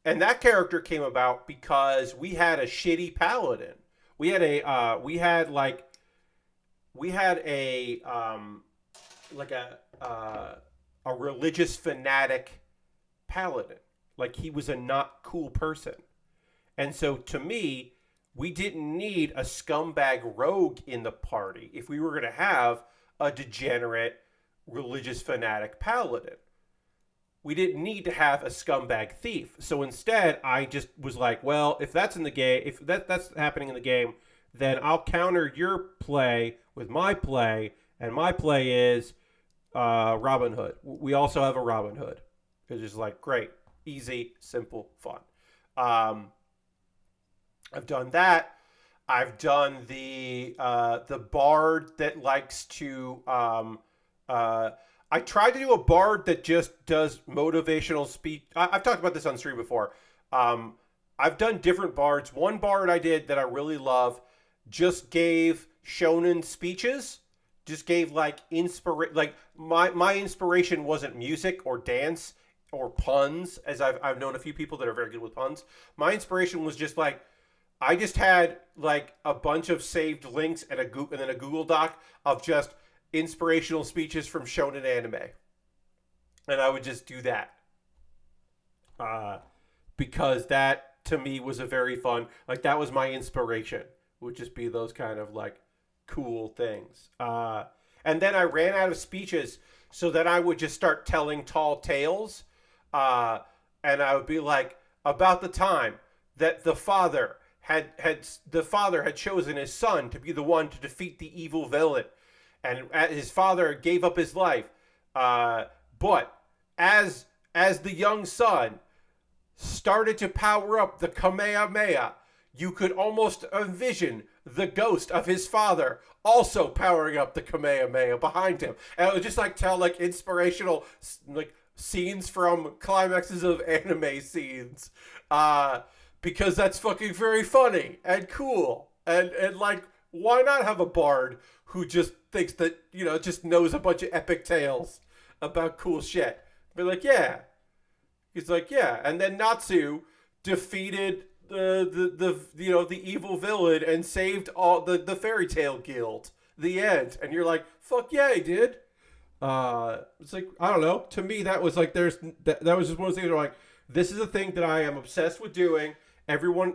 and that character came about because we had a shitty paladin. We had a religious fanatic paladin. Like, he was a not cool person. And so, to me, we didn't need a scumbag rogue in the party if we were going to have a degenerate religious fanatic paladin. We didn't need to have a scumbag thief. So instead, I just was like, well, if that's in the game, if that's happening in the game, then I'll counter your play with my play, and my play is Robin Hood. We also have a Robin Hood. It's just like, great, easy, simple, fun. I've done that. I've done the bard that likes to. I tried to do a bard that just does motivational speech. I've talked about this on stream before. I've done different bards. One bard I did that I really love just gave shonen speeches. Just gave like my inspiration wasn't music or dance or puns, as I've known a few people that are very good with puns. My inspiration was just like, I just had like a bunch of saved links and then a Google Doc of just inspirational speeches from shonen anime, and I would just do that because that to me was a very fun, like, that was my inspiration, would just be those kind of like cool things. And then I ran out of speeches, so then I would just start telling tall tales, and I would be like, about the time that the father had chosen his son to be the one to defeat the evil villain, and his father gave up his life, but as the young son started to power up the Kamehameha, you could almost envision the ghost of his father also powering up the Kamehameha behind him. And it would just like tell like inspirational like scenes from climaxes of anime scenes, because that's fucking very funny and cool. And like, why not have a bard who just thinks that, just knows a bunch of epic tales about cool shit? Be like, yeah. He's like, yeah. And then Natsu defeated the evil villain and saved all the fairy tale guild. The end. And you're like, fuck yeah, he did. It's like, I don't know. To me, that was like, that was just one of those things where like, this is a thing that I am obsessed with doing. Everyone,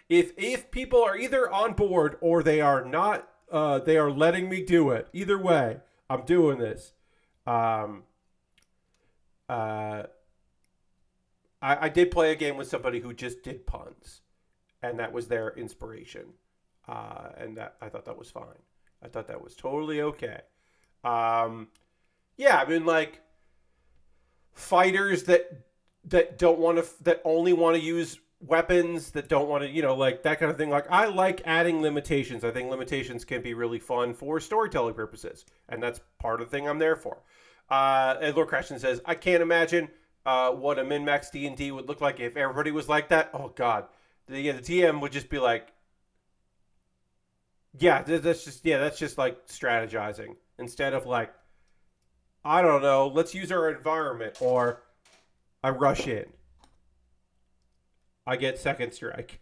if people are either on board or they are not, they are letting me do it. Either way, I'm doing this. I did play a game with somebody who just did puns, and that was their inspiration. And that, I thought that was fine. I thought that was totally okay. Yeah, I mean, like, fighters that don't want to, that only want to use weapons, that don't want to, like, that kind of thing. Like, I like adding limitations. I think limitations can be really fun for storytelling purposes, and that's part of the thing I'm there for. And Lord Crashton says, I can't imagine what a min-max D&D would look like if everybody was like that. Oh, God. The DM would just be like, that's just like strategizing. Instead of like, I don't know, let's use our environment, or I rush in. I get second strike.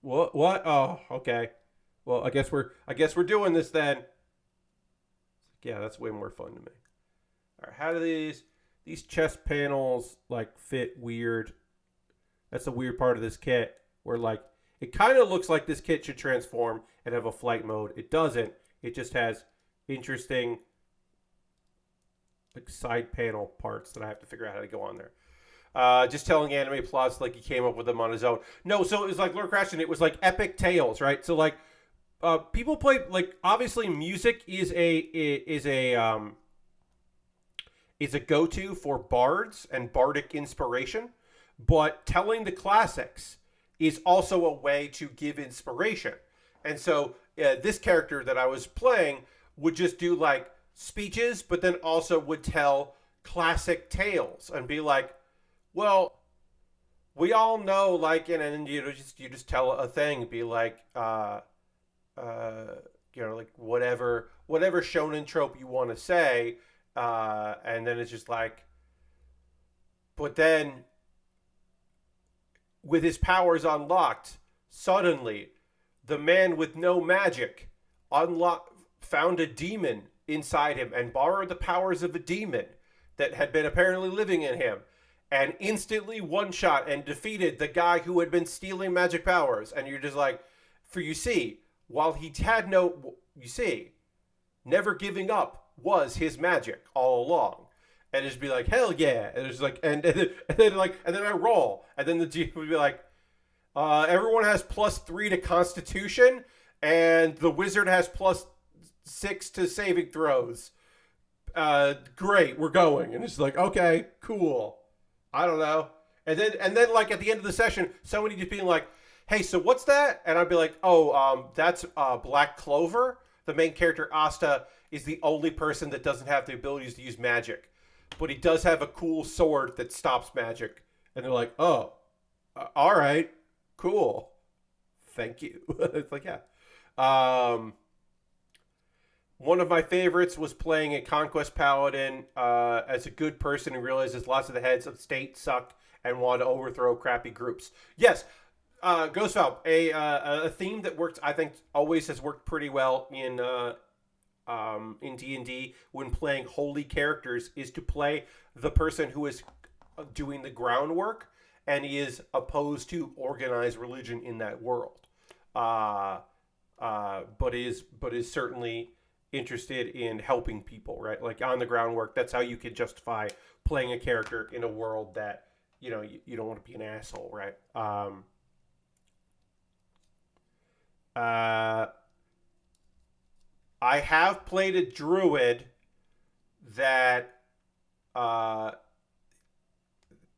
What? Oh, okay. Well, I guess we're doing this then. Yeah, that's way more fun to me. How do these chest panels like fit weird? That's the weird part of this kit, where like it kind of looks like this kit should transform and have a flight mode. It doesn't. It just has interesting like side panel parts that I have to figure out how to go on there. Just telling Anime Plus like he came up with them on his own. No, so it was like Lord Crashing. It was like epic tales, right? So like people play like obviously music is a go-to for bards and bardic inspiration, but telling the classics is also a way to give inspiration. And so this character that I was playing would just do like speeches, but then also would tell classic tales and be like, well, we all know, like, and then you just tell a thing, be like, like whatever shonen trope you want to say, and then it's just like, but then with his powers unlocked, suddenly the man with no magic found a demon inside him and borrowed the powers of a demon that had been apparently living in him, and instantly one-shot and defeated the guy who had been stealing magic powers. And you're just like, while he had never giving up was his magic all along. And just be like, hell yeah. And it's like, and then I roll. And then the GM would be like, everyone has +3 to Constitution, and the wizard has +6 to saving throws. Great, we're going. And it's like, okay, cool. I don't know. And then like at the end of the session, somebody just being like, hey, so what's that? And I'd be like, that's Black Clover. The main character, Asta, is the only person that doesn't have the abilities to use magic. But he does have a cool sword that stops magic. And they're like, oh, all right, cool. Thank you. It's like, yeah. One of my favorites was playing a Conquest Paladin as a good person who realizes lots of the heads of state suck and want to overthrow crappy groups. Yes, Ghost Valve, a theme that works, I think, always has worked pretty well in D&D when playing holy characters, is to play the person who is doing the groundwork and is opposed to organized religion in that world, but is certainly interested in helping people, right? Like on the groundwork. That's how you can justify playing a character in a world that you don't want to be an asshole, right? I have played a druid that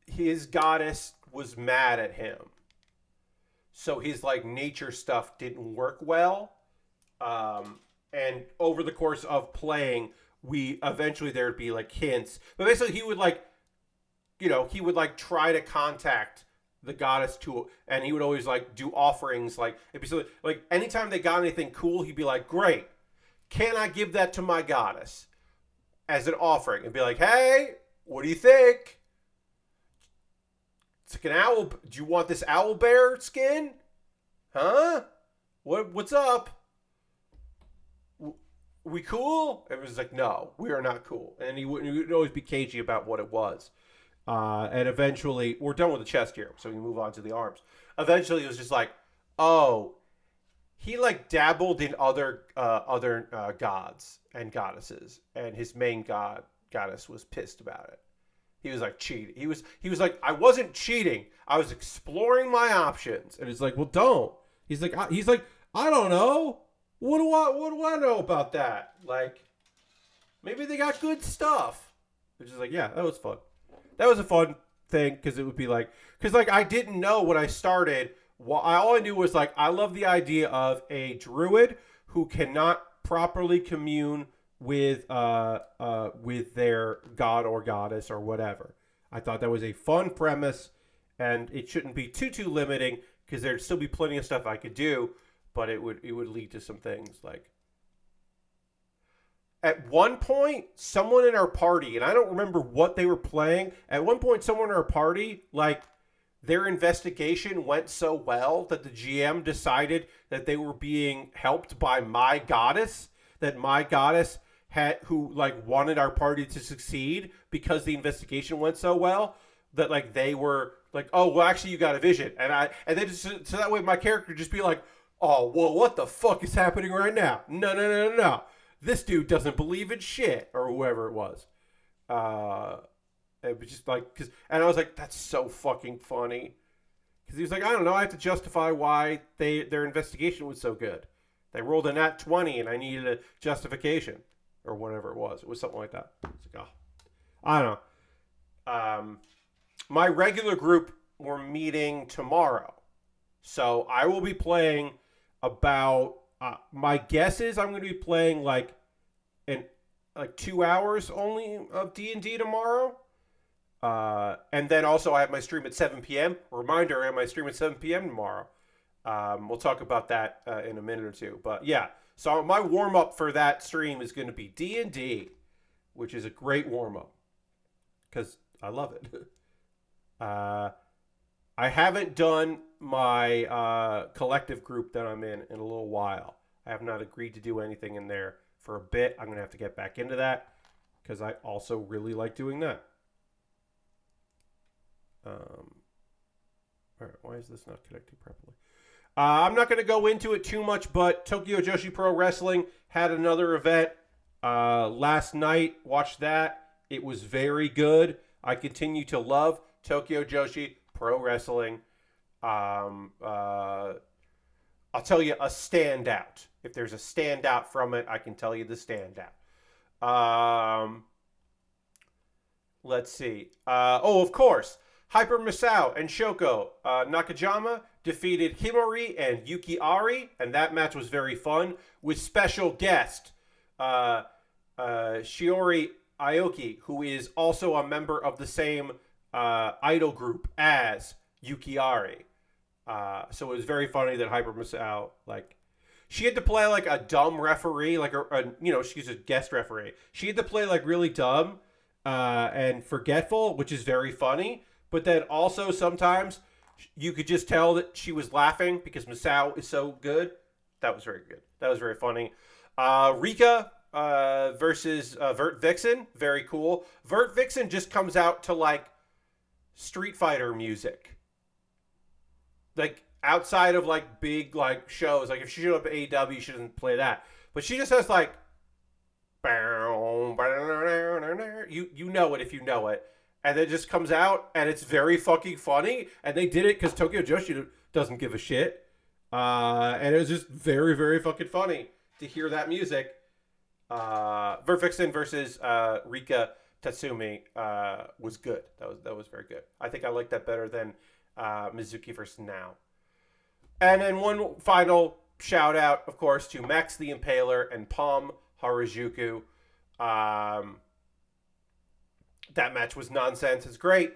his goddess was mad at him, so his like nature stuff didn't work well. And over the course of playing, there'd be like hints, but basically he would try to contact the goddess and he would always like do offerings, like basically like anytime they got anything cool, he'd be like, great, can I give that to my goddess as an offering? And be like, hey, what do you think? It's like an owl. Do you want this owl bear skin? Huh? What's up? We cool? It was like, no, we are not cool. And he would always be cagey about what it was. And eventually, we're done with the chest here, so we move on to the arms. Eventually, it was just like, oh, he like dabbled in other gods and goddesses, and his main goddess was pissed about it. He was like cheating. He was like, I wasn't cheating. I was exploring my options. And it's like, well, don't. He's like, I don't know. What do I know about that? Like, maybe they got good stuff. It's just like, yeah, that was fun. That was a fun thing, because it would be like, I didn't know when I started. All I knew was like, I love the idea of a druid who cannot properly commune with their god or goddess or whatever. I thought that was a fun premise, and it shouldn't be too limiting, because there'd still be plenty of stuff I could do. But it would lead to some things like, at one point, someone in our party, and I don't remember what they were playing. At one point, someone in our party, like, their investigation went so well that the GM decided that they were being helped by my goddess. That my goddess who like wanted our party to succeed because the investigation went so well that like they were like, oh well, actually you got a vision, and then just, so that way my character just be like, oh well, what the fuck is happening right now? No. This dude doesn't believe in shit, or whoever it was. It was just like, and I was like, that's so fucking funny. Because he was like, I don't know, I have to justify why their investigation was so good. They rolled a nat 20 and I needed a justification. Or whatever it was. It was something like that. It's like, oh, I don't know. My regular group, we're meeting tomorrow. So I will be playing about, my guess is I'm going to be playing like 2 hours only of D&D tomorrow. And then also I have my stream at 7 p.m. Reminder, I have my stream at 7 p.m. tomorrow. We'll talk about that in a minute or two. But yeah, so my warm-up for that stream is going to be D&D, which is a great warm-up because I love it. I haven't done my collective group that I'm in a little while. I have not agreed to do anything in there for a bit. I'm going to have to get back into that because I also really like doing that. All right, why is this not connecting properly? I'm not going to go into it too much, but Tokyo Joshi Pro Wrestling had another event last night. Watched that. It was very good. I continue to love Tokyo Joshi Pro Wrestling. I'll tell you a standout. If there's a standout from it, I can tell you the standout. Let's see. Of course. Hyper Misao and Shoko Nakajima defeated Himori and Yuki Ari, and that match was very fun with special guest Shiori Aoki, who is also a member of the same idol group as Yuki Ari. So it was very funny that Hyper Misao, like, she had to play like a dumb referee, like she's a guest referee. She had to play like really dumb and forgetful, which is very funny. But then also sometimes you could just tell that she was laughing because Misao is so good. That was very good. That was very funny. Rika versus Vert Vixen. Very cool. Vert Vixen just comes out to like Street Fighter music. Like outside of like big like shows. Like if she showed up at AEW, she doesn't play that. But she just has like you know it if you know it. And it just comes out, and it's very fucking funny. And they did it because Tokyo Joshi doesn't give a shit. And it was just very, very fucking funny to hear that music. Vert Vixen versus Rika Tatsumi was good. That was very good. I think I like that better than Mizuki versus Now. And then one final shout out, of course, to Max the Impaler and Palm Harajuku. That match was nonsense. It's great.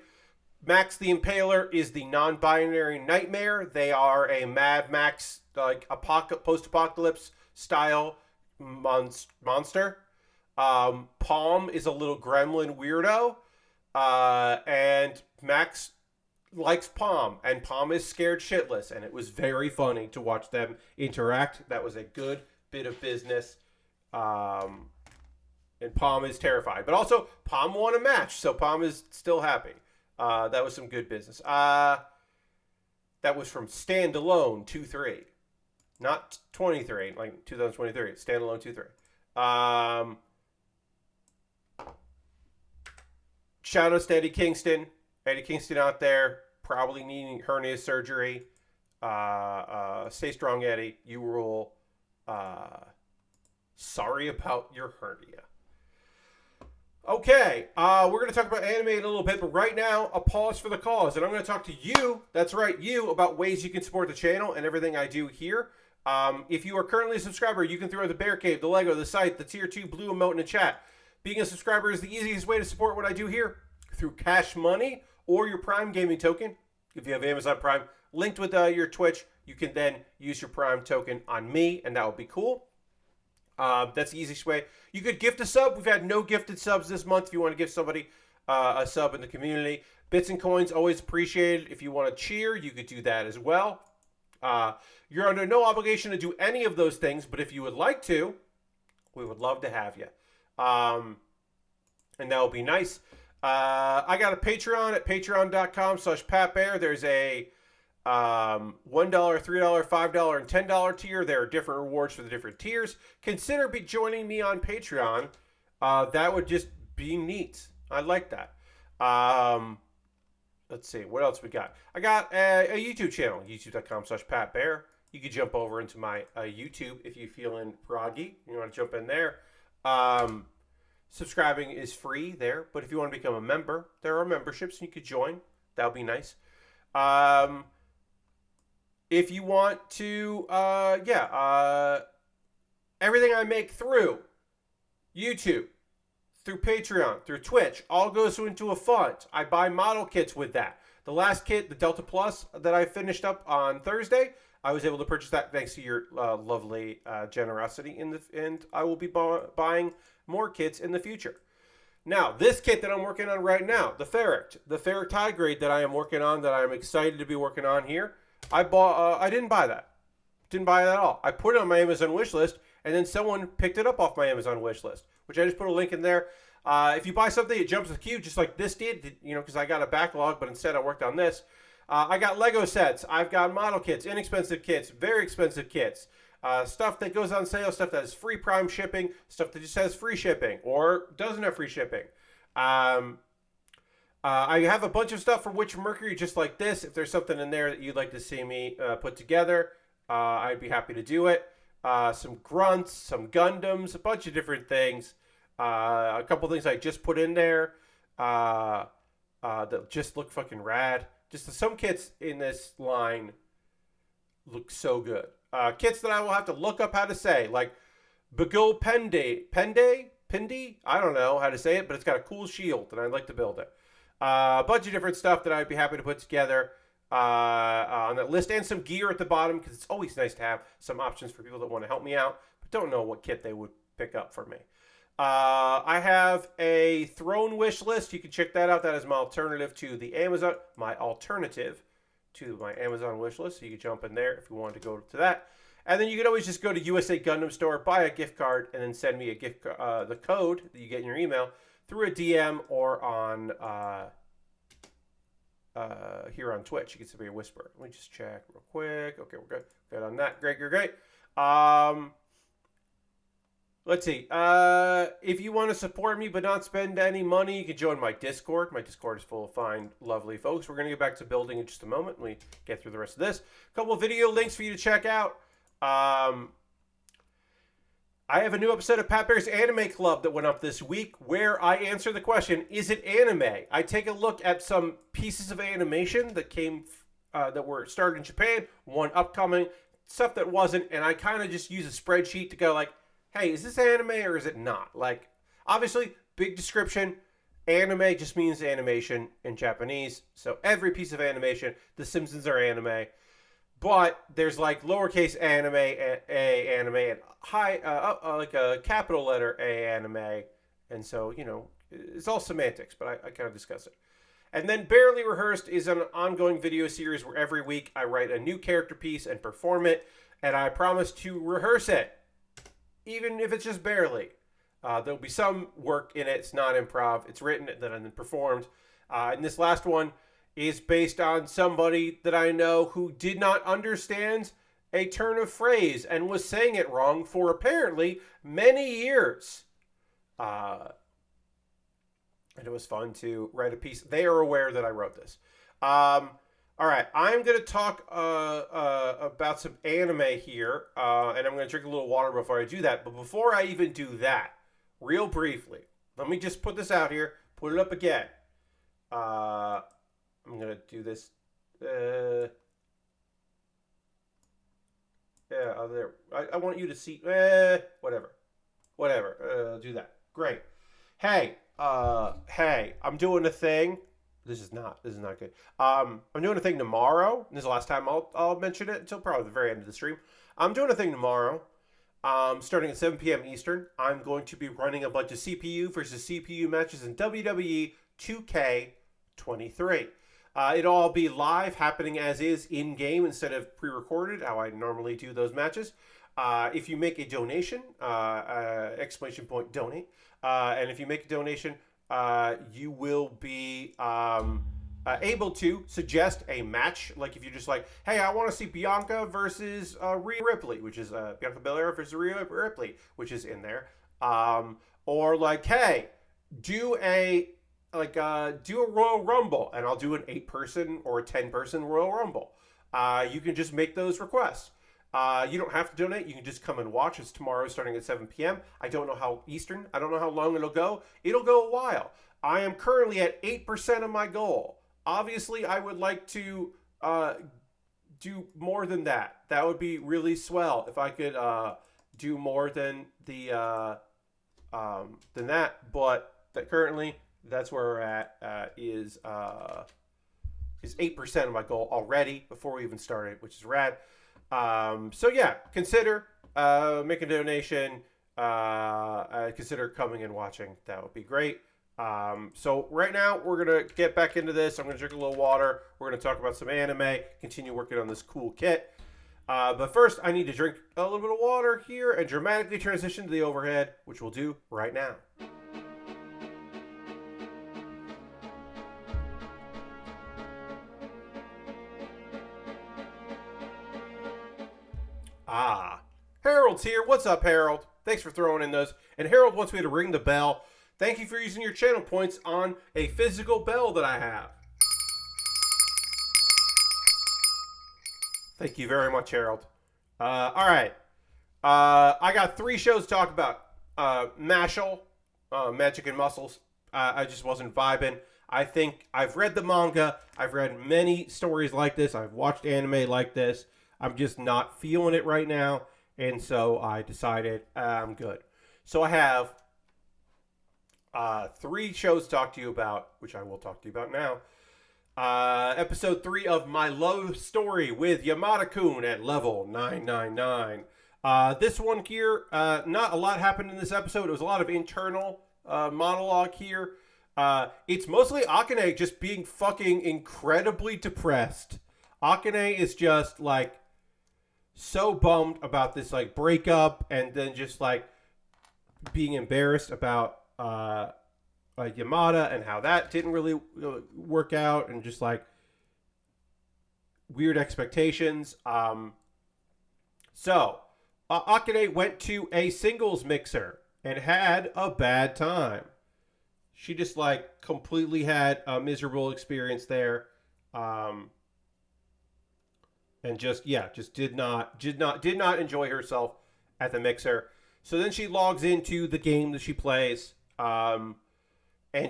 Max the Impaler is the non-binary nightmare. They are a Mad Max, like post-apocalypse style monster. Palm is a little gremlin weirdo. And Max likes Palm. And Palm is scared shitless. And it was very funny to watch them interact. That was a good bit of business. And Palm is terrified. But also, Palm won a match, so Palm is still happy. That was some good business. That was from Standalone 2-3. Not 23, like 2023. Standalone 2-3. Shout out to Eddie Kingston. Eddie Kingston out there, probably needing hernia surgery. Stay strong, Eddie. You rule. Sorry about your hernia. Okay, we're going to talk about anime in a little bit, but right now, a pause for the cause, and I'm going to talk to you, that's right, you, about ways you can support the channel and everything I do here. If you are currently a subscriber, you can throw the Bear Cave, the Lego, the site, the Tier 2 blue emote in the chat. Being a subscriber is the easiest way to support what I do here through cash money or your Prime Gaming token. If you have Amazon Prime linked with your Twitch, you can then use your Prime token on me, and that would be cool. That's the easiest way. You could gift a sub. We've had no gifted subs this month. If you want to give somebody a sub in the community, bits and coins always appreciated. If you want to cheer, you could do that as well. You're under no obligation to do any of those things, but if you would like to, we would love to have you. And that will be nice. I got a Patreon at patreon.com/PatBaer. There's a $1, $3, $5, and $10 tier. There are different rewards for the different tiers. Consider joining me on Patreon. That would just be neat. I like that. Let's see. What else we got? I got a YouTube channel, youtube.com/PatBaer. You can jump over into my YouTube if you're feeling proggy. You want to jump in there. Subscribing is free there, but if you want to become a member, there are memberships and you could join. That would be nice. If you want to, everything I make through YouTube, through Patreon, through Twitch, all goes into a fund. I buy model kits with that. The last kit, the Delta Plus, that I finished up on Thursday, I was able to purchase that thanks to your lovely generosity, and I will be buying more kits in the future. Now, this kit that I'm working on right now, the Pharact high grade that I am working on, that I'm excited to be working on here, I didn't buy that. Didn't buy it at all. I put it on my Amazon wish list, and then someone picked it up off my Amazon wish list, which I just put a link in there. If you buy something, it jumps the queue just like this did, because I got a backlog, but instead I worked on this. I got Lego sets. I've got model kits, inexpensive kits, very expensive kits. Stuff that goes on sale, stuff that has free Prime shipping, stuff that just has free shipping or doesn't have free shipping. I have a bunch of stuff for Witch Mercury just like this. If there's something in there that you'd like to see me put together, I'd be happy to do it. Some grunts, some Gundams, a bunch of different things. A couple things I just put in there that just look fucking rad. Just some kits in this line look so good. Kits that I will have to look up how to say, like Bagul Pendi? I don't know how to say it, but it's got a cool shield, and I'd like to build it. A bunch of different stuff that I'd be happy to put together on that list, and some gear at the bottom, because it's always nice to have some options for people that want to help me out, but don't know what kit they would pick up for me. I have a Throne wish list. You can check that out. That is my alternative to the Amazon. My alternative to my Amazon wish list. So you can jump in there if you want to go to that. And then you can always just go to USA Gundam Store, buy a gift card, and then send me a the code that you get in your email through a DM or on here on Twitch. You can send me a whisper. Let me just check real quick. Okay, we're good. Good on that. Great. Let's see. If you want to support me but not spend any money, you can join my Discord. My Discord is full of fine, lovely folks. We're going to get back to building in just a moment. Let me get through the rest of this. A couple of video links for you to check out. I have a new episode of Pat Baer's Anime Club that went up this week where I answer the question, is it anime? I take a look at some pieces of animation that came, that were started in Japan, one upcoming, stuff that wasn't, and I kind of just use a spreadsheet to go like, hey, is this anime or is it not? Like, obviously, big description. Anime just means animation in Japanese. So every piece of animation, The Simpsons are anime. But there's like lowercase anime, A anime, and high, like a capital letter A anime. And so, it's all semantics, but I kind of discuss it. And then Baerly Rehearsed is an ongoing video series where every week I write a new character piece and perform it. And I promise to rehearse it. Even if it's just barely. There'll be some work in it. It's not improv. It's written and then performed. And this last one is based on somebody that I know who did not understand a turn of phrase and was saying it wrong for apparently many years. And it was fun to write a piece. They are aware that I wrote this. All right, I'm going to talk about some anime here, and I'm going to drink a little water before I do that. But before I even do that, real briefly, let me just put this out here, put it up again. I'm going to do this. There. I want you to see. Whatever. Do that. Great. Hey, I'm doing a thing. This is not good. I'm doing a thing tomorrow. This is the last time I'll mention it until probably the very end of the stream. I'm doing a thing tomorrow, starting at 7 p.m. Eastern. I'm going to be running a bunch of CPU versus CPU matches in WWE 2K23. It'll all be live, happening as is in-game instead of pre-recorded, how I normally do those matches. If you make a donation, exclamation point donate, and if you make a donation, you will be able to suggest a match. Like if you're just like, hey, I want to see Bianca versus Rhea Ripley, which is Bianca Belair versus Rhea Ripley, which is in there. Or like, hey, do a Royal Rumble, and I'll do an 8-person or a 10-person Royal Rumble. You can just make those requests. You don't have to donate. You can just come and watch. It's tomorrow starting at 7 p.m. I don't know how Eastern. I don't know how long it'll go. It'll go a while. I am currently at 8% of my goal. Obviously, I would like to do more than that. That would be really swell if I could do more than than that. But currently, that's where we're at. Is 8% of my goal already before we even started, which is rad. So yeah, consider making a donation. Consider coming and watching. That would be great. So right now we're gonna get back into this. I'm gonna drink a little water. We're gonna talk about some anime. Continue working on this cool kit. But first, I need to drink a little bit of water here and dramatically transition to the overhead, which we'll do right now. Harold's here. What's up, Harold? Thanks for throwing in those. And Harold wants me to ring the bell. Thank you for using your channel points on a physical bell that I have. Thank you very much, Harold. All right. I got 3 shows to talk about. Mashal, Magic and Muscles. I just wasn't vibing. I think I've read the manga. I've read many stories like this. I've watched anime like this. I'm just not feeling it right now. And so I decided I'm good. So I have 3 shows to talk to you about, which I will talk to you about now. Episode 3 of My Love Story with Yamada-kun at level 999. This one here, not a lot happened in this episode. It was a lot of internal monologue here. It's mostly Akane just being fucking incredibly depressed. Akane is just like so bummed about this like breakup, and then just like being embarrassed about Yamada and how that didn't really work out, and just like weird expectations. So Akane went to a singles mixer and had a bad time. She just like completely had a miserable experience there. And just did not enjoy herself at the mixer. So then she logs into the game that she plays, and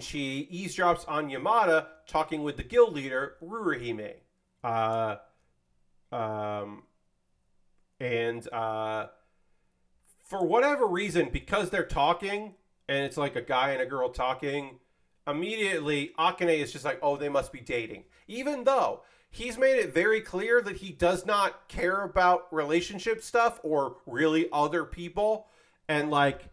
she eavesdrops on Yamada talking with the guild leader Rurahime. For whatever reason, because they're talking and it's like a guy and a girl talking, immediately Akane is just like, oh, they must be dating, even though he's made it very clear that he does not care about relationship stuff or really other people. And like,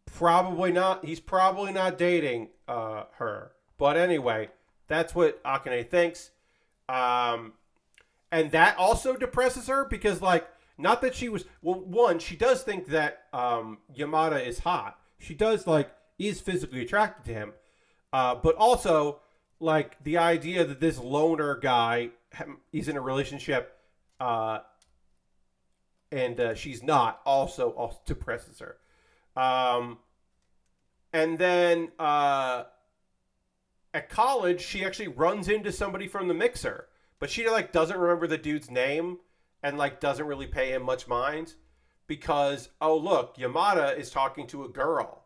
he's probably not dating her. But anyway, that's what Akane thinks. And that also depresses her because like, not that she was, well, one, she does think that Yamada is hot. She does like, is physically attracted to him. But also, like, the idea that this loner guy is in a relationship and she's not also depresses her. And then at college, she actually runs into somebody from the mixer, but she like doesn't remember the dude's name and like doesn't really pay him much mind because, oh, look, Yamada is talking to a girl.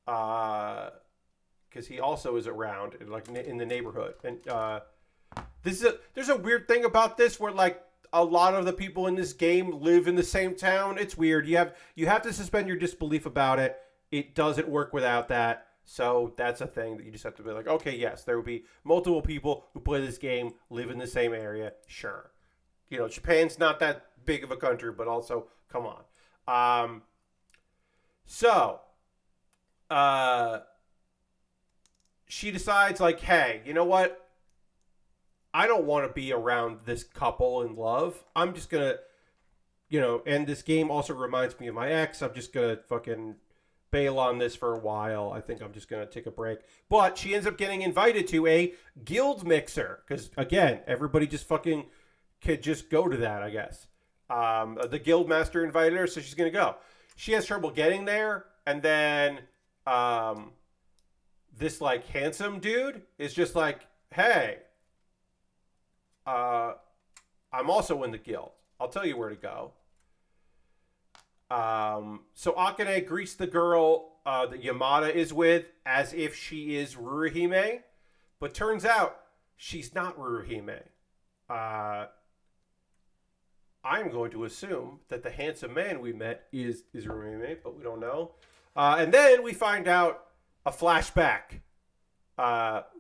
Because he also is around like in the neighborhood, and there's a weird thing about this where like a lot of the people in this game live in the same town. It's weird. You have to suspend your disbelief about it. It doesn't work without that. So that's a thing that you just have to be like, okay, yes, there will be multiple people who play this game, live in the same area. Sure, Japan's not that big of a country, but also come on. She decides like, hey, you know what? I don't want to be around this couple in love. I'm just going to and this game also reminds me of my ex. I'm just gonna fucking bail on this for a while. I think I'm just gonna take a break. But she ends up getting invited to a guild mixer because again, everybody just fucking could just go to that. I guess the guild master invited her, so she's gonna go. She has trouble getting there, and then this like handsome dude is just like, hey, I'm also in the guild. I'll tell you where to go. So Akane greets the girl that Yamada is with as if she is Ruruhime, but turns out she's not Ruruhime. I'm going to assume that the handsome man we met is Ruruhime, but we don't know. And then we find out a flashback.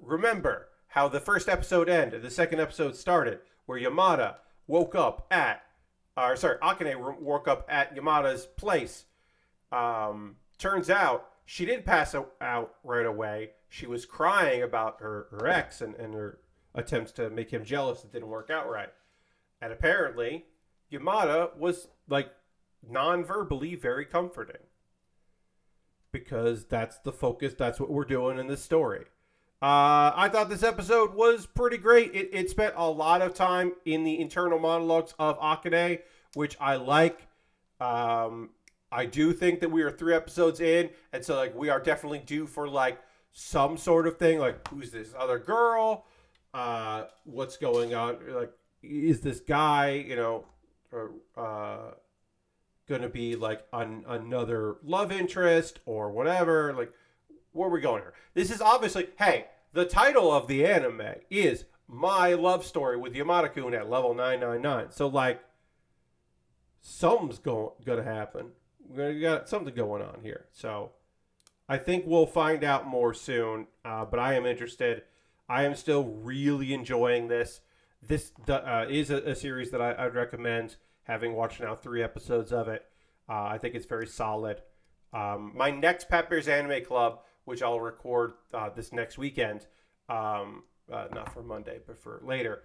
Remember how the first episode ended, the second episode started, where Yamada woke up at Akane woke up at Yamada's place. Turns out she didn't pass out right away. She was crying about her ex and her attempts to make him jealous that didn't work out right. And apparently, Yamada was like non-verbally very comforting. Because that's the focus, that's what we're doing in this story. I thought this episode was pretty great. It spent a lot of time in the internal monologues of Akane, which I like. I do think that we are 3 episodes in, and so like we are definitely due for like some sort of thing, like who's this other girl? What's going on? Like, is this guy, gonna be like another love interest or whatever? Like, where are we going here? This is obviously, hey, the title of the anime is My Love Story with Yamada-kun at level 999. So, like, something's gonna happen. We got something going on here. So, I think we'll find out more soon. But I am interested. I am still really enjoying this. This is a series that I'd recommend, having watched now 3 episodes of it. I think it's very solid. My next Pat Bear's Anime Club, which I'll record this next weekend, not for Monday, but for later,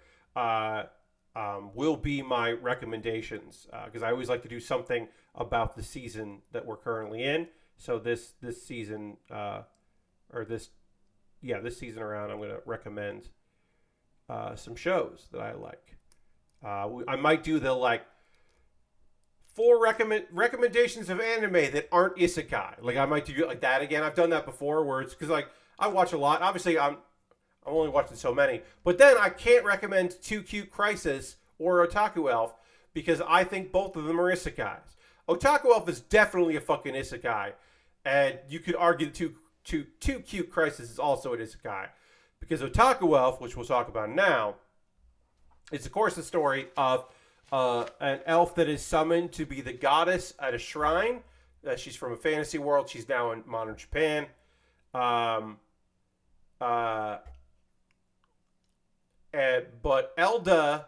will be my recommendations, because I always like to do something about the season that we're currently in. So this season, this season around, I'm going to recommend some shows that I like. I might do the like 4 recommendations of anime that aren't isekai. Like, I might do like that again. I've done that before, where it's because like I watch a lot. Obviously, I'm only watching so many, but then I can't recommend Too Cute Crisis or Otaku Elf because I think both of them are isekais. Otaku Elf is definitely a fucking isekai, and you could argue Too Cute Crisis is also an isekai, because Otaku Elf, which we'll talk about now, is of course the story of an elf that is summoned to be the goddess at a shrine. She's from a fantasy world. She's now in modern Japan. But Elda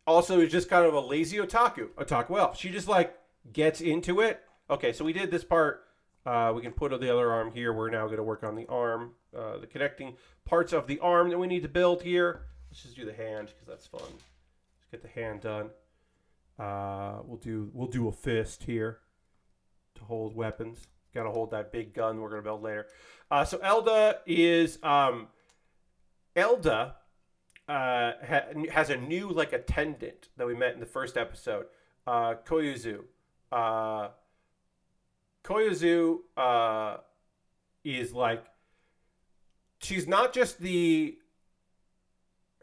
also is just kind of a lazy otaku elf. She just like gets into it. Okay, so we did this part. We can put the other arm here. We're now going to work on the arm, the connecting parts of the arm that we need to build here. Let's just do the hand because that's fun. Let's get the hand done. We'll do a fist here to hold weapons. Got to hold that big gun we're going to build later. So Elda is has a new like attendant that we met in the first episode. Koyuzu. Koyuzu is like, she's not just the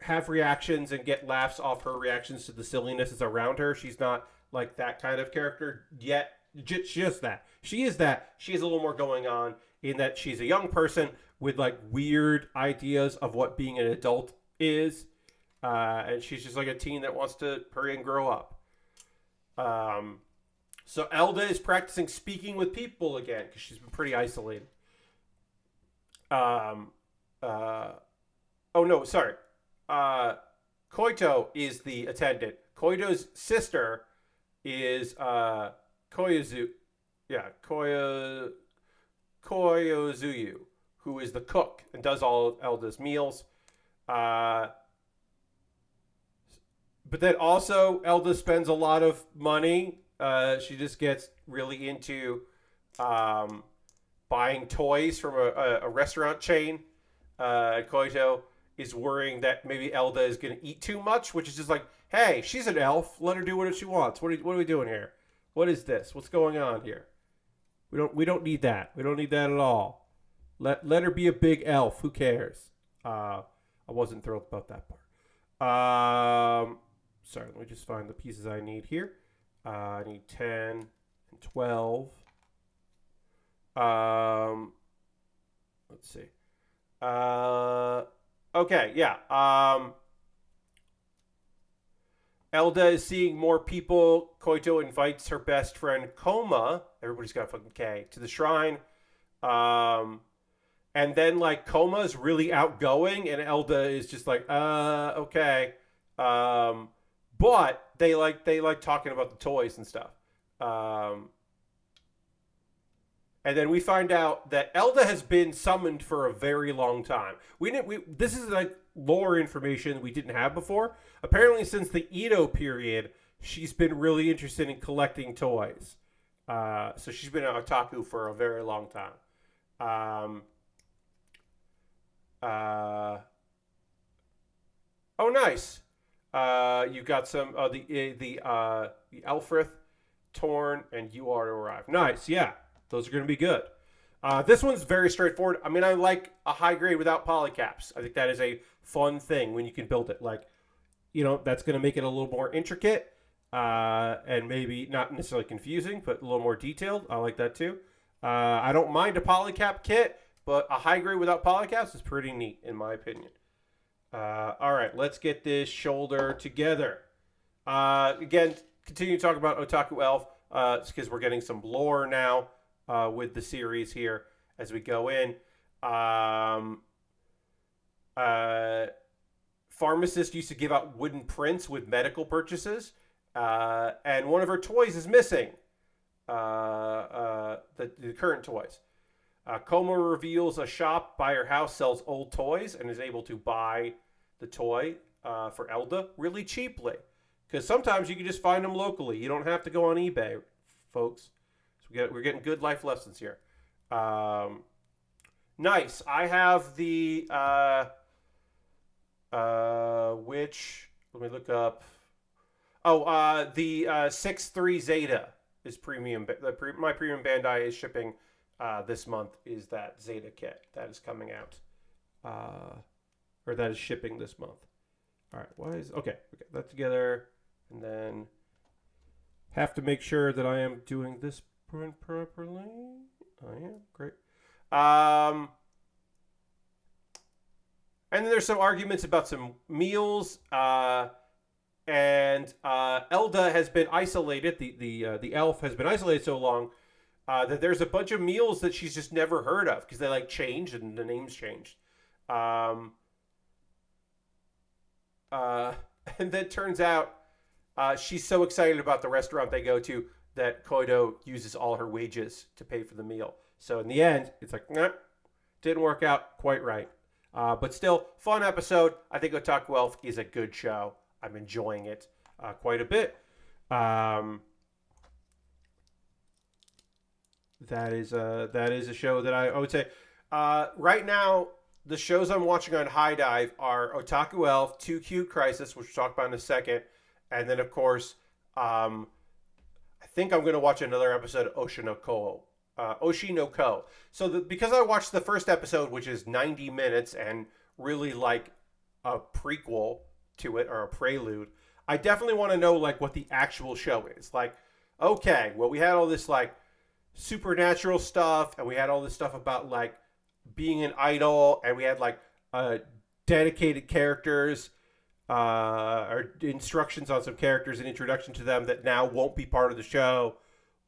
have reactions and get laughs off her reactions to the silliness that's around her. She's not like that kind of character yet. Just that. She is that. She has a little more going on in that she's a young person with like weird ideas of what being an adult is. And she's just like a teen that wants to hurry and grow up. So Elda is practicing speaking with people again because she's been pretty isolated. Koito is the attendant. Koito's sister is Koyozuyu, who is the cook and does all of Elda's meals. But then also, Elda spends a lot of money. She just gets really into buying toys from a restaurant chain. Koito is worrying that maybe Elda is going to eat too much, which is just like, hey, she's an elf. Let her do whatever she wants. What are we doing here? What is this? What's going on here? We don't need that. We don't need that at all. Let her be a big elf. Who cares? I wasn't thrilled about that part. Sorry, let me just find the pieces I need here. I need 10 and 12. Let's see. Okay, yeah. Elda is seeing more people. Koito invites her best friend Koma. Everybody's got a fucking K to the shrine. And then like Koma is really outgoing, and Elda is just like, okay. But they like talking about the toys and stuff. And then we find out that Elda has been summoned for a very long time. This is like lore information we didn't have before. Apparently, since the Edo period, she's been really interested in collecting toys. So she's been an otaku for a very long time. Oh, nice. You got some the Elfrith, Torn, and You Are to Arrive. Nice, yeah. Those are going to be good. This one's very straightforward. I mean, I like a high grade without polycaps. I think that is a fun thing when you can build it. Like, that's going to make it a little more intricate and maybe not necessarily confusing, but a little more detailed. I like that too. I don't mind a polycap kit, but a high grade without polycaps is pretty neat in my opinion. All right, let's get this shoulder together. Again, continue to talk about Otaku Elf because we're getting some lore now. With the series here as we go in. Pharmacist used to give out wooden prints with medical purchases, and one of her toys is missing. The current toys. Koma reveals a shop by her house sells old toys and is able to buy the toy for Elda really cheaply. Because sometimes you can just find them locally. You don't have to go on eBay, folks. We're getting good life lessons here. Nice. I have the which let me look up. Oh, the 6-3 Zeta is premium. My premium Bandai is shipping this month. Is that Zeta kit that is coming out, or that is shipping this month? All right. Okay? We got that together, and then have to make sure that I am doing this print properly. Oh yeah, great. And then there's some arguments about some meals. And Elda has been isolated. The elf has been isolated so long that there's a bunch of meals that she's just never heard of because they like changed and the names changed. And then turns out she's so excited about the restaurant they go to that Koito uses all her wages to pay for the meal. So in the end, it's like, nah, didn't work out quite right. But still, fun episode. I think Otaku Elf is a good show. I'm enjoying it quite a bit. That is a show that I would say right now the shows I'm watching on High Dive are Otaku Elf, Too Cute Crisis, which we'll talk about in a second, and then of course I think I'm going to watch another episode of Oshi no Ko. So because I watched the first episode, which is 90 minutes and really like a prequel to it or a prelude, I definitely want to know like what the actual show is. Like, okay, well, we had all this like supernatural stuff and we had all this stuff about like being an idol and we had like dedicated characters or instructions on some characters and introduction to them that now won't be part of the show.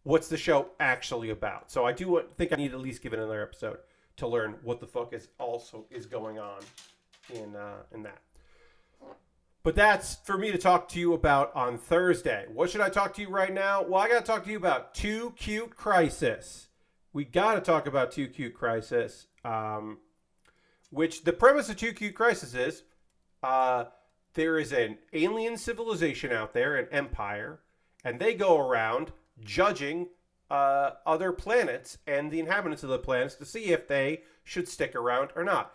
What's the show actually about? So I do think I need to at least give it another episode to learn what the fuck is going on in that. But that's for me to talk to you about on Thursday. What should I talk to you right now? Well, I got to talk to you about Too Cute Crisis. We got to talk about Too Cute Crisis, which the premise of Too Cute Crisis is there is an alien civilization out there, an empire, and they go around judging other planets and the inhabitants of the planets to see if they should stick around or not.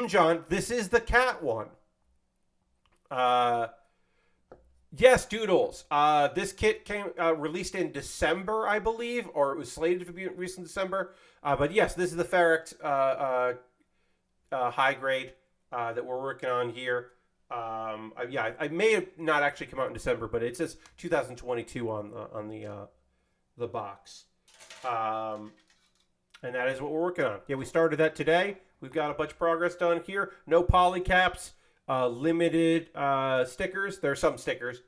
John, this is the cat one. Yes, Doodles. This kit came released in December, I believe, or it was slated to be released in December. But yes, this is the Pharact high grade that we're working on here. I may have not actually come out in December, but it says 2022 on the box. And that is what we're working on. Yeah, we started that today. We've got a bunch of progress done here. No polycaps, limited stickers. There are some stickers.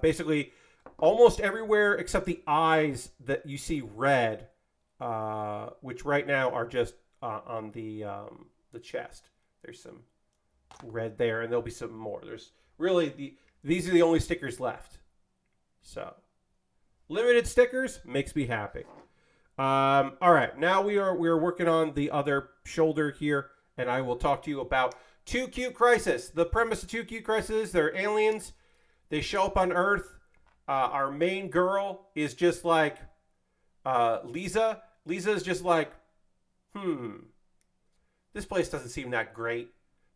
Basically, almost everywhere except the eyes that you see red, which right now are just on the chest. There's some red there, and there'll be some more. There's really these are the only stickers left. So, limited stickers makes me happy. All right, now we are working on the other shoulder here, and I will talk to you about 2Q Crisis. The premise of 2Q Crisis: they're aliens. They show up on Earth. Our main girl is just like Lisa. Lisa is just like, this place doesn't seem that great.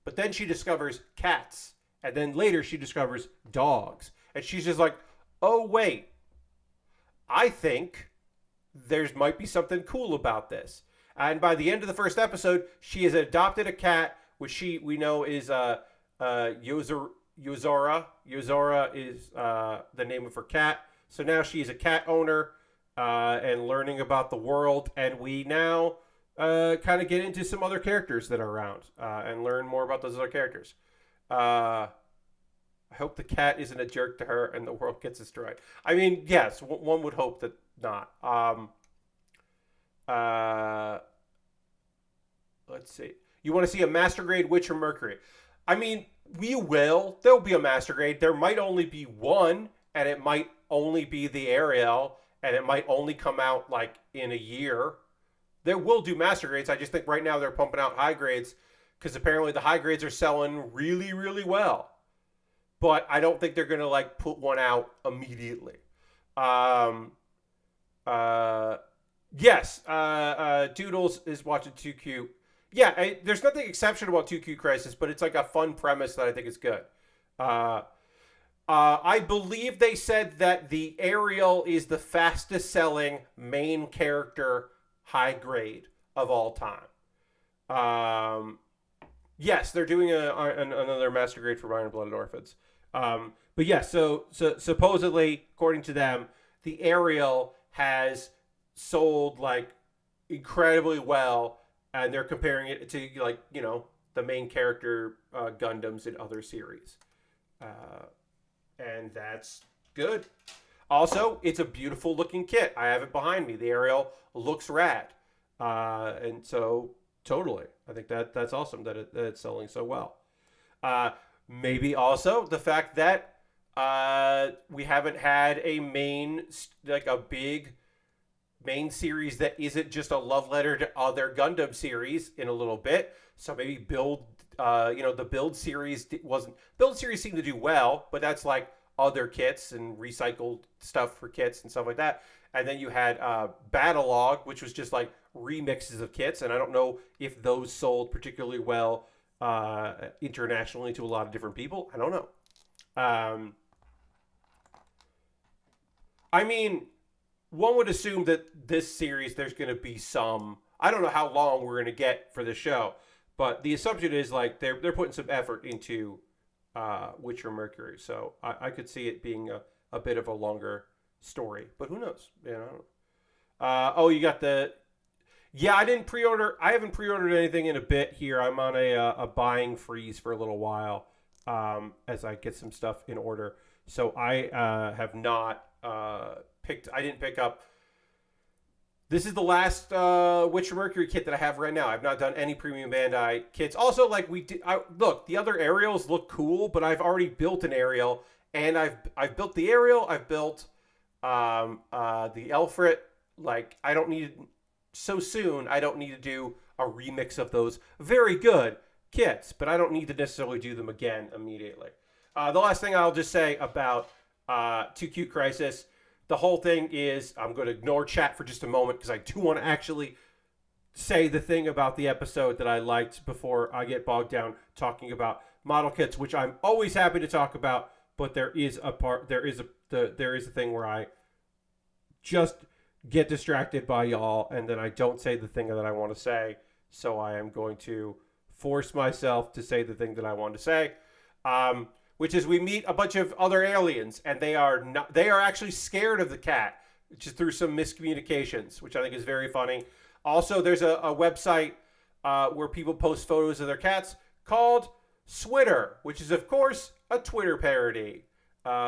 But then she discovers cats, and then later she discovers dogs, and she's just like, oh wait, I think there might be something cool about this. And by the end of the first episode, she has adopted a cat, which we know is Yozora. Yozora is the name of her cat. So now she's a cat owner and learning about the world. And we now kind of get into some other characters that are around and learn more about those other characters. I hope the cat isn't a jerk to her and the world gets destroyed. I mean, yes, one would hope that not. Let's see. You want to see a Master Grade Witcher Mercury? I mean, we will. There'll be a Master Grade. There might only be one, and it might only be the Ariel, and it might only come out like in a year. They will do Master Grades. I just think right now they're pumping out high grades because apparently the high grades are selling really, really well. But I don't think they're going to like put one out immediately. Yes, Doodles is watching 2Q. Yeah, there's nothing exceptional about 2Q Crisis, but it's like a fun premise that I think is good. I believe they said that the Ariel is the fastest selling main character high grade of all time. Yes, they're doing another Master Grade for Iron Blooded Orphans. But yeah, so supposedly, according to them, the Ariel has sold like incredibly well, and they're comparing it to like, you know, the main character Gundams in other series. And that's good. Also, it's a beautiful looking kit. I have it behind me. The Ariel looks rad. And so totally, I think that's awesome that it's selling so well. Maybe also the fact that we haven't had a big main series that isn't just a love letter to other Gundam series in a little bit. So maybe the Build series Build series seemed to do well, but that's like other kits and recycled stuff for kits and stuff like that. And then you had Battlelog, which was just like remixes of kits, and I don't know if those sold particularly well internationally to a lot of different people. I don't know. I mean, one would assume that this series, there's going to be some... I don't know how long we're going to get for the show, but the assumption is like they're putting some effort into Witcher Mercury, so I could see it being a bit of a longer story, but who knows? You know. You got the... Yeah, I didn't pre-order. I haven't pre-ordered anything in a bit here. I'm on a buying freeze for a little while as I get some stuff in order. So I have not picked... I didn't pick up... This is the last Witcher Mercury kit that I have right now. I've not done any Premium Bandai kits. Also, like look, the other Ariels look cool, but I've already built an Ariel, and I've built the Ariel. I've built the Elfrit. Like, I don't need so soon. I don't need to do a remix of those very good kits, but I don't need to necessarily do them again immediately. The last thing I'll just say about 2Q Crisis, the whole thing is, I'm going to ignore chat for just a moment because I do want to actually say the thing about the episode that I liked before I get bogged down talking about model kits, which I'm always happy to talk about. But there is a thing where I just get distracted by y'all, and then I don't say the thing that I want to say. So I am going to force myself to say the thing that I want to say, which is we meet a bunch of other aliens, and they are actually scared of the cat, just through some miscommunications, which I think is very funny. Also, there's a website where people post photos of their cats called Switter, which is, of course, a Twitter parody,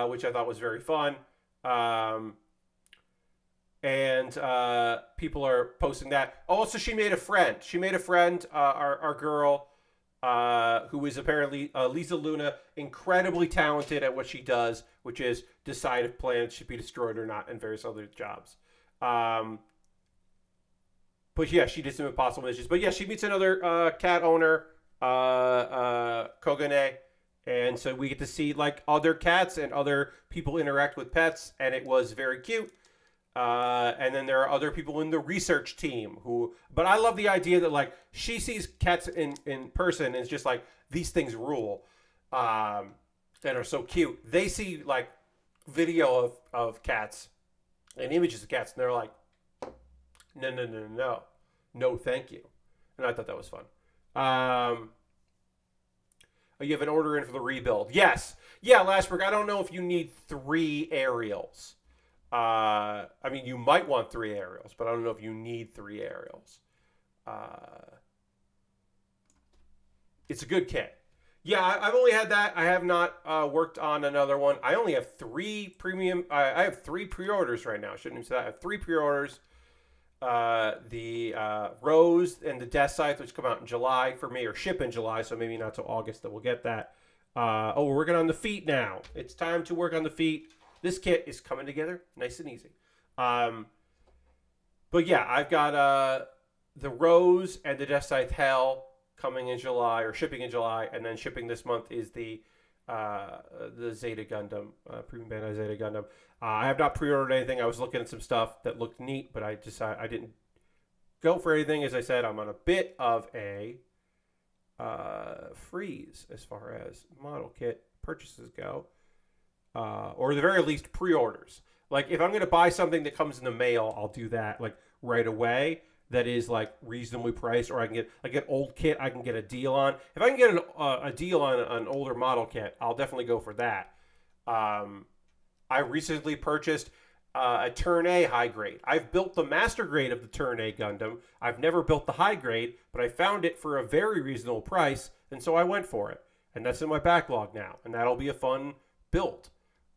which I thought was very fun. And people are posting that. Also, she made a friend. Our girl, who is apparently Lisa Luna, incredibly talented at what she does, which is decide if planets should be destroyed or not, and various other jobs. But yeah, she did some impossible missions. But yeah, she meets another cat owner, Kogane, and so we get to see like other cats and other people interact with pets, and it was very cute. And then there are other people in the research team but I love the idea that like she sees cats in person and it's just like, these things rule, and are so cute. They see like video of cats and images of cats, and they're like, no, thank you. And I thought that was fun. You have an order in for the rebuild. Yes. Yeah, Lashberg, I don't know if you need 3 aerials. I mean, you might want 3 aerials, but I don't know if you need 3 aerials. It's a good kit. Yeah, I've only had that. I have not worked on another one. I only have 3 premium. I have 3 pre-orders right now. I shouldn't even say that. I have 3 pre-orders. The Rose and the Death Scythe, which come out in July for me, or ship in July, so maybe not till August that we'll get that. We're working on the feet now. It's time to work on the feet. This kit is coming together nice and easy. But yeah, I've got the Rose and the Death Scythe Hell coming in July, or shipping in July, and then shipping this month is the Zeta Gundam, Premium Bandai Zeta Gundam. I have not pre-ordered anything. I was looking at some stuff that looked neat, but I didn't go for anything. As I said, I'm on a bit of a freeze as far as model kit purchases go. Or at the very least, pre-orders. Like, if I'm going to buy something that comes in the mail, I'll do that, like, right away. That is, like, reasonably priced. Or I can get, like, an old kit I can get a deal on. If I can get a deal on an older model kit, I'll definitely go for that. I recently purchased a Turn A high grade. I've built the master grade of the Turn A Gundam. I've never built the high grade, but I found it for a very reasonable price, and so I went for it. And that's in my backlog now, and that'll be a fun build.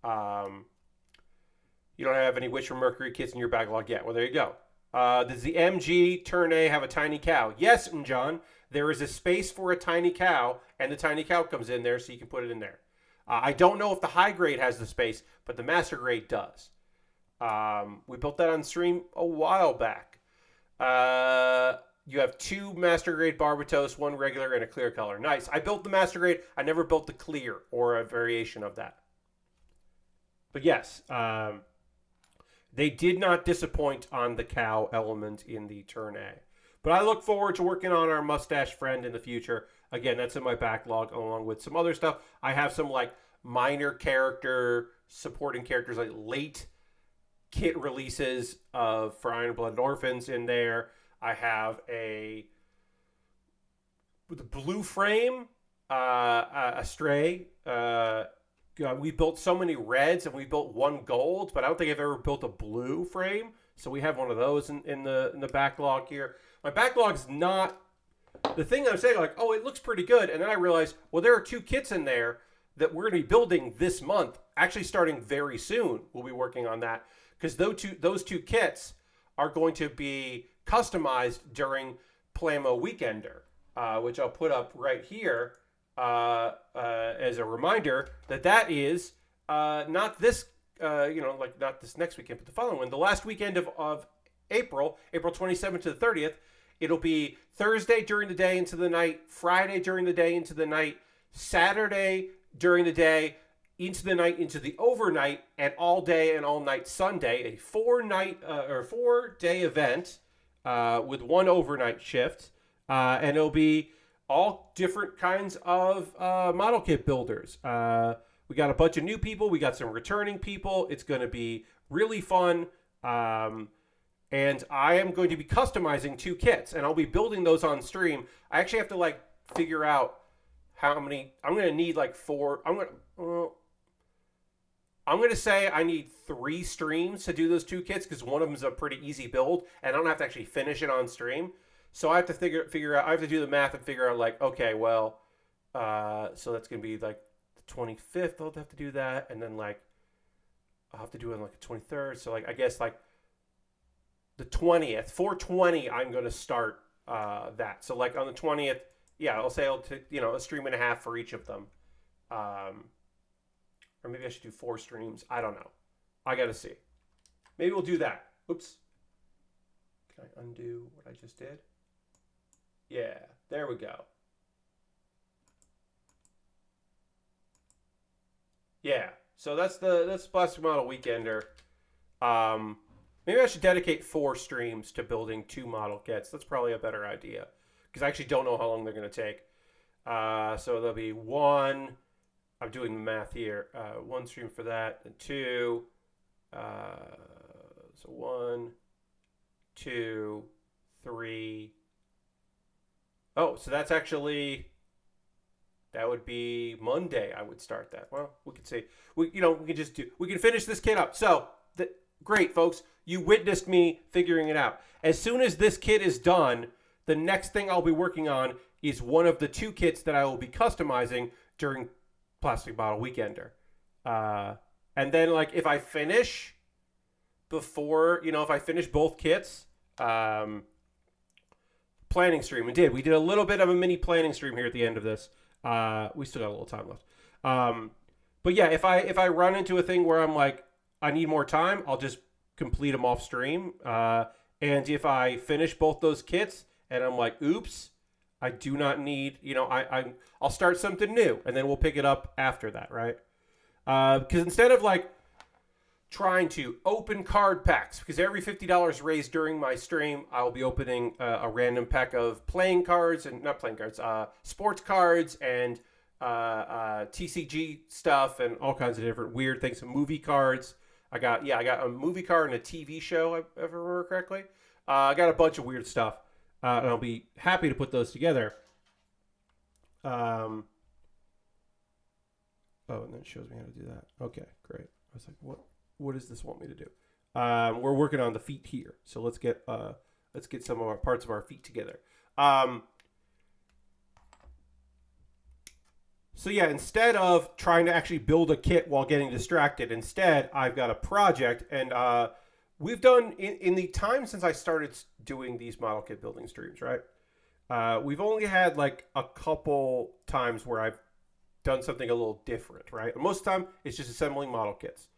You don't have any Witch from Mercury kits in your backlog yet. Well, there you go. Does the MG Turn A have a tiny cow? Yes, John. There is a space for a tiny cow, and the tiny cow comes in there, so you can put it in there. I don't know if the high grade has the space, but the master grade does. We built that on stream a while back. You have 2 master grade Barbatos, 1 regular, and a clear color. Nice. I built the master grade. I never built the clear or a variation of that. But yes, they did not disappoint on the cow element in the Turn A. But I look forward to working on our mustache friend in the future. Again, that's in my backlog along with some other stuff. I have some like minor supporting characters, like late kit releases for Iron Blooded Orphans in there. I have with a blue frame, a stray. We built so many reds and we built 1 gold, but I don't think I've ever built a blue frame. So we have one of those in the backlog here. My backlog's not the thing. I'm saying, like, oh, it looks pretty good, and then I realized, well, there are 2 kits in there that we're going to be building this month. Actually, starting very soon, we'll be working on that, because those two kits are going to be customized during Plamo Weekender, which I'll put up right here as a reminder that is not this, not this next weekend, but the following one, the last weekend of April 27th to the 30th. It'll be Thursday during the day into the night, Friday during the day into the night, Saturday during the day, into the night, into the overnight, and all day and all night Sunday, a 4-day event with one overnight shift, and it'll be all different kinds of model kit builders. We got a bunch of new people. We got some returning people. It's going to be really fun. And I am going to be customizing 2 kits, and I'll be building those on stream. I actually have to like figure out how many. I'm going to need like 4. I'm going to say I need 3 streams to do those 2 kits because one of them is a pretty easy build, and I don't have to actually finish it on stream. So I have to figure out. I have to do the math and figure out like, okay, well, so that's going to be like the 25th. I'll have to do that, and then like I'll have to do it on like the 23rd. So like I guess like the 20th, 4/20, I'm going to start that. So like on the 20th, yeah, I'll say I'll take a stream and a half for each of them. Or maybe I should do 4 streams. I don't know. I got to see. Maybe we'll do that. Oops. Can I undo what I just did? Yeah, there we go. Yeah, so that's Plastic Model Weekender. Maybe I should dedicate 4 streams to building 2 model kits. That's probably a better idea because I actually don't know how long they're going to take. So there'll be 1. I'm doing the math here. 1 stream for that, and 2. So 1, 2, 3. Oh, so that's actually, that would be Monday. I would start that. Well, we could see. We can finish this kit up. So great, folks. You witnessed me figuring it out. As soon as this kit is done, the next thing I'll be working on is one of the 2 kits that I will be customizing during Plastic Model Weekender. And then, like, if I finish before, if I finish both kits, planning stream. We did a little bit of a mini planning stream here at the end of this. We still got a little time left. But yeah, if I run into a thing where I'm like, I need more time, I'll just complete them off stream. And if I finish both those kits and I'm like, oops, I do not need, I'll start something new and then we'll pick it up after that, right? Because instead of like trying to open card packs, because every $50 raised during my stream, I will be opening a random pack of playing cards and not playing cards, sports cards and TCG stuff and all kinds of different weird things, some movie cards. I got a movie card and a TV show, if I remember correctly. I got a bunch of weird stuff, and I'll be happy to put those together. Oh, and then it shows me how to do that. Okay, great. I was like, what does this want me to do? We're working on the feet here, so let's get some of our parts of our feet together. So yeah, instead of trying to actually build a kit while getting distracted, instead I've got a project, and we've done in the time since I started doing these model kit building streams, right? We've only had like a couple times where I've done something a little different, right? Most of the time it's just assembling model kits.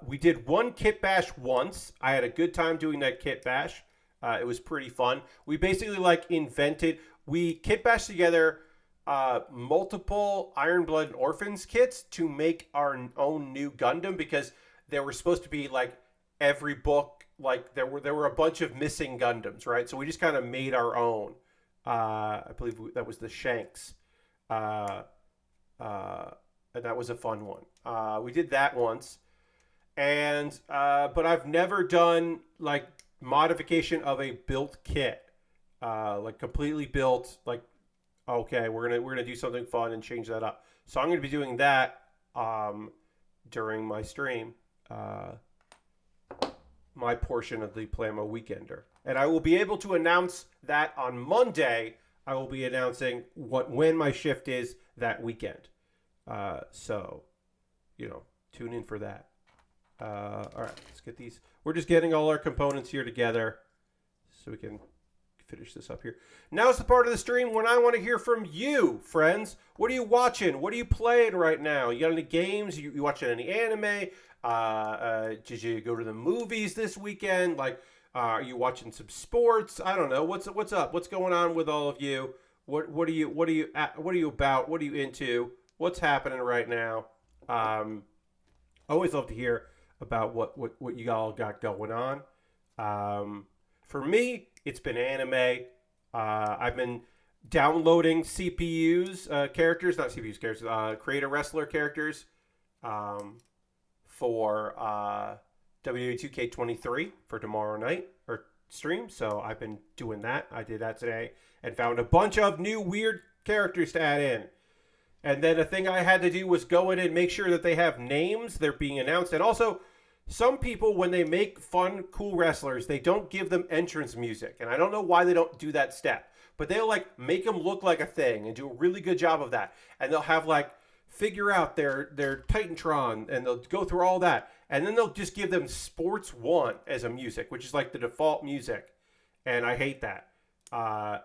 We did one kit bash once. I had a good time doing that kit bash. It was pretty fun. We basically we kit bashed together multiple Iron Blood and Orphans kits to make our own new Gundam, because there were supposed to be like every book, like there were a bunch of missing Gundams, right? So we just kind of made our own. I believe that was the Shanks. And that was a fun one. We did that once. And but I've never done like modification of a built kit. Like completely built, like, okay, we're gonna do something fun and change that up. So I'm gonna be doing that during my stream, my portion of the Plamo Weekender, and I will be able to announce that on Monday. I will be announcing when my shift is that weekend. So, tune in for that. All right, let's get these. We're just getting all our components here together so we can finish this up here. Now's the part of the stream when I want to hear from you, friends. What are you watching? What are you playing right now? You got any games? You watching any anime? Did you go to the movies this weekend? Like, are you watching some sports? I don't know. What's up? What's going on with all of you? What are you about? What are you into? What's happening right now? Always love to hear about what you all got going on. For me, it's been anime. I've been downloading CPUs, characters, not CPUs, characters, creator wrestler characters for WWE 2K23 for tomorrow night or stream. So I've been doing that. I did that today and found a bunch of new weird characters to add in. And then a thing I had to do was go in and make sure that they have names, they're being announced. And also, some people, when they make fun, cool wrestlers, they don't give them entrance music. And I don't know why they don't do that step. But they'll, like, make them look like a thing and do a really good job of that. And they'll have, like, figure out their Titantron, and they'll go through all that. And then they'll just give them Sports 1 as a music, which is, like, the default music. And I hate that.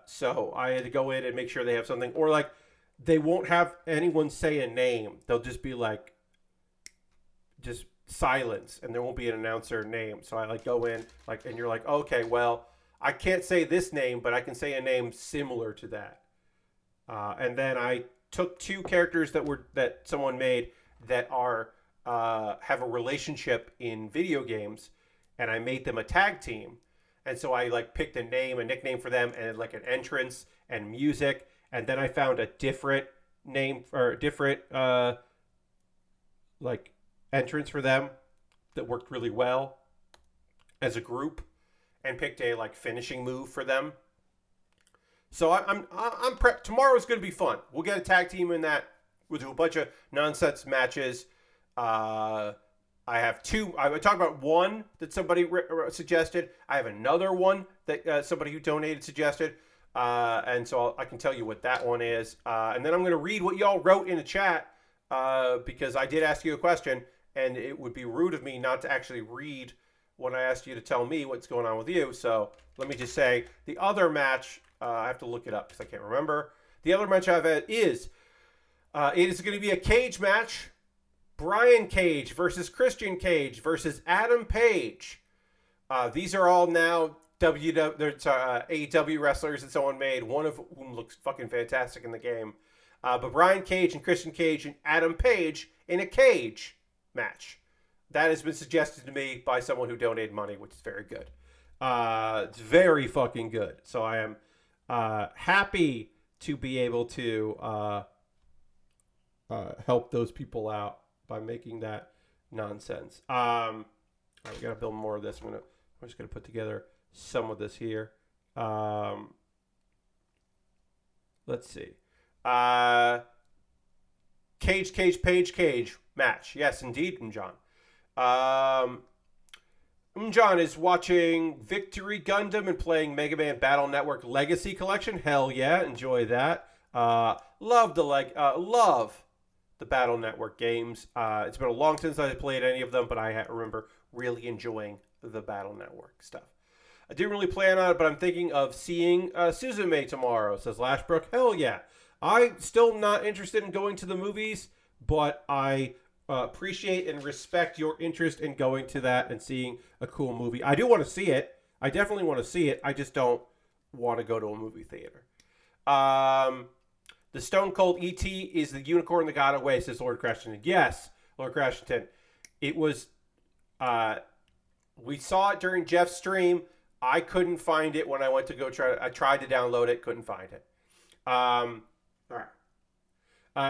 So I had to go in and make sure they have something. Or, like, they won't have anyone say a name. They'll just be like, just silence, and there won't be an announcer name. So I like go in, like, and you're like, okay, well, I can't say this name, but I can say a name similar to that. And then I took two characters that someone made that are have a relationship in video games, and I made them a tag team. And so I like picked a nickname for them, and like an entrance and music. And then I found a different name or different like entrance for them that worked really well as a group, and picked a like finishing move for them. So I'm prepped. Tomorrow's going to be fun. We'll get a tag team in that. We'll do a bunch of nonsense matches. I have two. I talked about one that somebody suggested. I have another one that somebody who donated suggested. And so I can tell you what that one is. And then I'm going to read what y'all wrote in the chat because I did ask you a question, and it would be rude of me not to actually read when I asked you to tell me what's going on with you. So let me just say the other match, I have to look it up because I can't remember. The other match I've had is it is going to be a cage match. Brian Cage versus Christian Cage versus Adam Page. These are all now AEW wrestlers that someone made, one of whom looks fucking fantastic in the game. But Brian Cage and Christian Cage and Adam Page in a cage match. That has been suggested to me by someone who donated money, which is very good. It's very fucking good. So I am happy to be able to help those people out by making that nonsense. All right, we got to build more of this. I'm just going to put together some of this here. Let's see. Cage match. Yes, indeed, John. John is watching Victory Gundam and playing Mega Man Battle Network Legacy Collection. Hell yeah, enjoy that. Love the Battle Network games. It's been a long time since I played any of them, but I remember really enjoying the Battle Network stuff. I didn't really plan on it, but I'm thinking of seeing Suzume tomorrow, says Lashbrook. Hell yeah. I'm still not interested in going to the movies, but I appreciate and respect your interest in going to that and seeing a cool movie. I do want to see it. I definitely want to see it. I just don't want to go to a movie theater. The Stone Cold E.T. is the unicorn that got away, says Lord Crashington. Yes, Lord Crashington. It was, we saw it during Jeff's stream. I couldn't find it when I went to go I tried to download it, couldn't find it. All right.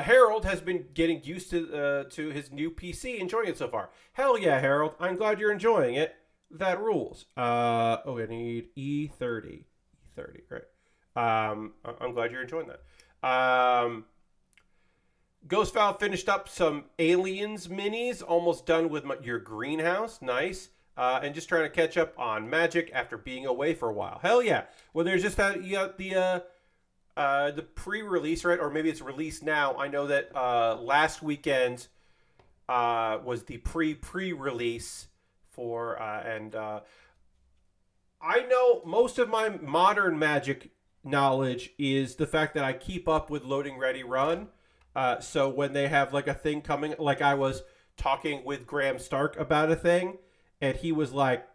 Harold has been getting used to his new PC, enjoying it so far. Hell yeah, Harold. I'm glad you're enjoying it. That rules. I need E30. E30, right. I'm glad you're enjoying that. Ghostfowl finished up some Aliens minis, almost done with your greenhouse. Nice. And just trying to catch up on Magic after being away for a while. Hell yeah. Well, there's just that, you got the pre-release, right? Or maybe it's released now. I know that last weekend was the pre-release for, and I know most of my modern Magic knowledge is the fact that I keep up with Loading Ready Run. So when they have like a thing coming, like I was talking with Graham Stark about a thing, and he was like,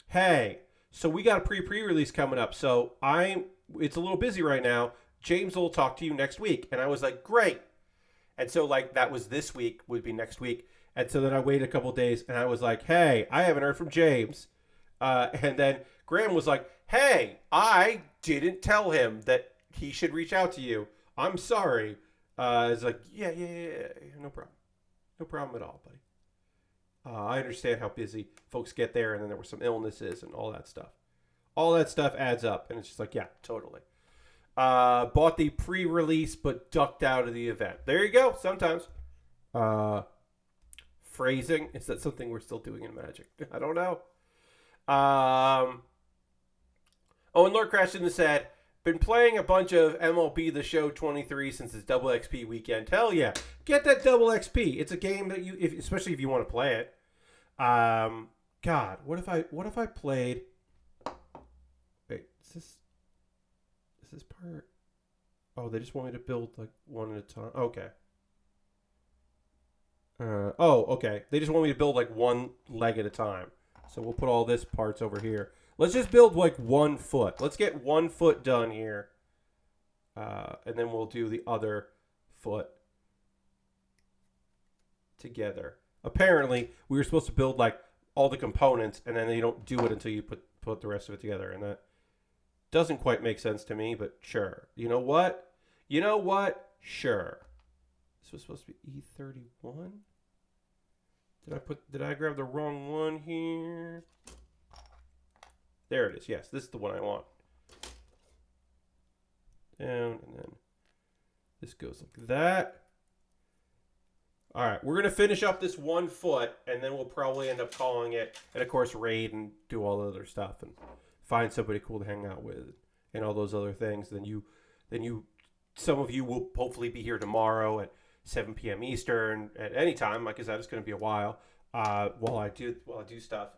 hey, so we got a pre-release coming up. So it's a little busy right now. James will talk to you next week. And I was like, great. And so like that was this week, would be next week. And so then I waited a couple days and I was like, hey, I haven't heard from James. And then Graham was like, hey, I didn't tell him that he should reach out to you. I'm sorry. It's like, yeah, no problem. No problem at all, buddy. I understand how busy folks get there, and then there were some illnesses and all that stuff. All that stuff adds up, and it's just like, yeah, totally. Bought the pre-release, but ducked out of the event. There you go. Sometimes. Phrasing, is that something we're still doing in Magic? I don't know. Oh, and Lord Crashton said, been playing a bunch of MLB The Show 23 since it's double XP weekend. Hell yeah. Get that double XP. It's a game that you, especially if you want to play it. God, what if I played... Wait, is this part? Oh, they just want me to build like one at a time. Okay. Okay. They just want me to build like one leg at a time. So we'll put all this parts over here. Let's just build like 1 foot. Let's get 1 foot done here. And then we'll do the other foot together. Apparently, we were supposed to build like all the components, and then you don't do it until you put the rest of it together. And that doesn't quite make sense to me, but sure. You know what? Sure. This was supposed to be E31. Did I grab the wrong one here? There it is. Yes, this is the one I want. Down, and then this goes like that. All right, we're going to finish up this 1 foot, and then we'll probably end up calling it, and of course, raid and do all the other stuff, and find somebody cool to hang out with, and all those other things. Some of you will hopefully be here tomorrow at 7 p.m. Eastern at any time. Like I said, it's going to be a while while I do stuff.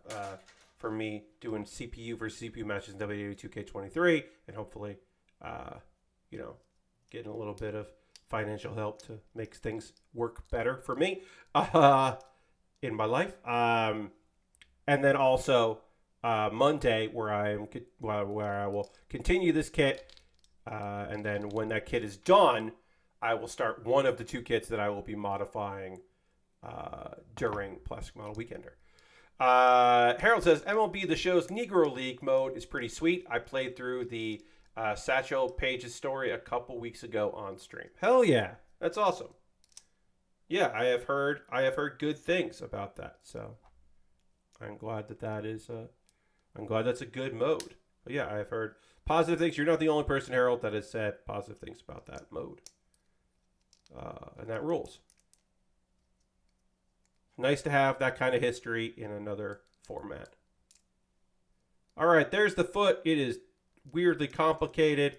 For me doing CPU versus CPU matches in WWE 2K23, and hopefully, getting a little bit of financial help to make things work better for me in my life. And then also Monday, where I will continue this kit, and then when that kit is done, I will start one of the 2 kits that I will be modifying during Plastic Model Weekender. Harold says, MLB The Show's Negro League mode is pretty sweet. I played through the Satchel Paige's story a couple weeks ago on stream. Hell yeah. That's awesome. Yeah, I have heard good things about that. So I'm glad I'm glad that's a good mode. But yeah, I have heard positive things. You're not the only person, Harold, that has said positive things about that mode. And that rules. Nice to have that kind of history in another format. All right, there's the foot. It is weirdly complicated.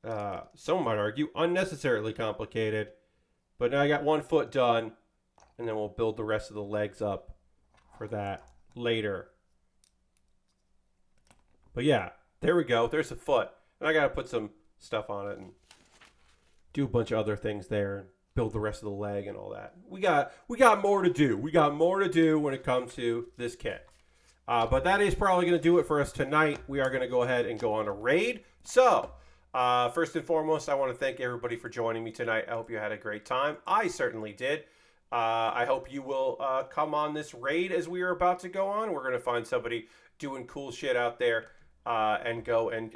Some might argue unnecessarily complicated. But now I got 1 foot done, and then we'll build the rest of the legs up for that later. But yeah, there we go. There's a foot. And I got to put some stuff on it and do a bunch of other things there. Build the rest of the leg and all that. We got more to do. We got more to do when it comes to this kit. But that is probably going to do it for us tonight. We are going to go ahead and go on a raid. So, first and foremost, I want to thank everybody for joining me tonight. I hope you had a great time. I certainly did. I hope you will come on this raid as we are about to go on. We're going to find somebody doing cool shit out there and go and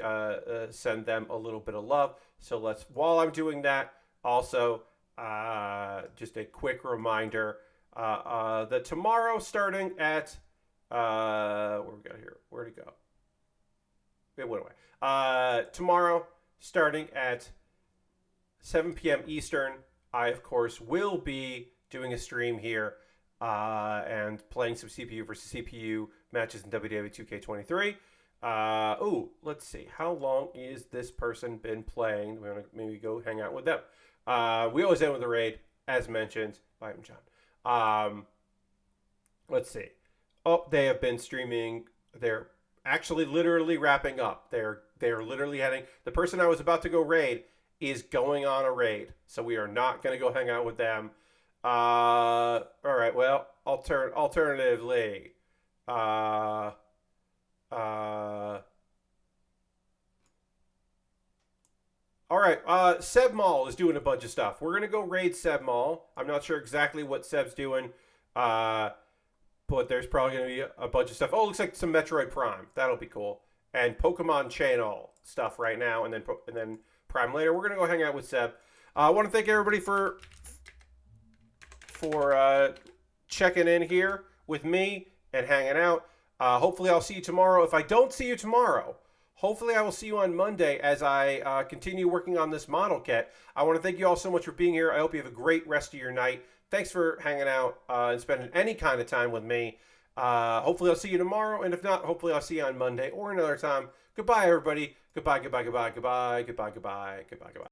send them a little bit of love. So while I'm doing that, also... just a quick reminder that tomorrow starting at what we got here? Where'd it go? It went away. Tomorrow starting at 7 p.m. Eastern, I of course will be doing a stream here and playing some CPU versus CPU matches in WWE 2K23. Let's see. How long is this person been playing? We want to maybe go hang out with them. We always end with a raid, as mentioned by John. Let's see. Oh, they have been streaming. They're actually literally wrapping up. They're literally heading. The person I was about to go raid is going on a raid, so we are not going to go hang out with them. All right. Well, alternatively, All right, Seb Mall is doing a bunch of stuff. We're gonna go raid Seb Mall. I'm not sure exactly what Seb's doing, but there's probably gonna be a bunch of stuff. Oh, looks like some Metroid Prime. That'll be cool. And Pokemon Channel stuff right now, and then Prime later. We're gonna go hang out with Seb. I want to thank everybody for checking in here with me and hanging out. Hopefully, I'll see you tomorrow. If I don't see you tomorrow, hopefully I will see you on Monday as I continue working on this model kit. I want to thank you all so much for being here. I hope you have a great rest of your night. Thanks for hanging out and spending any kind of time with me. Hopefully I'll see you tomorrow, and if not, hopefully I'll see you on Monday or another time. Goodbye, everybody. Goodbye, goodbye, goodbye, goodbye, goodbye, goodbye, goodbye, goodbye.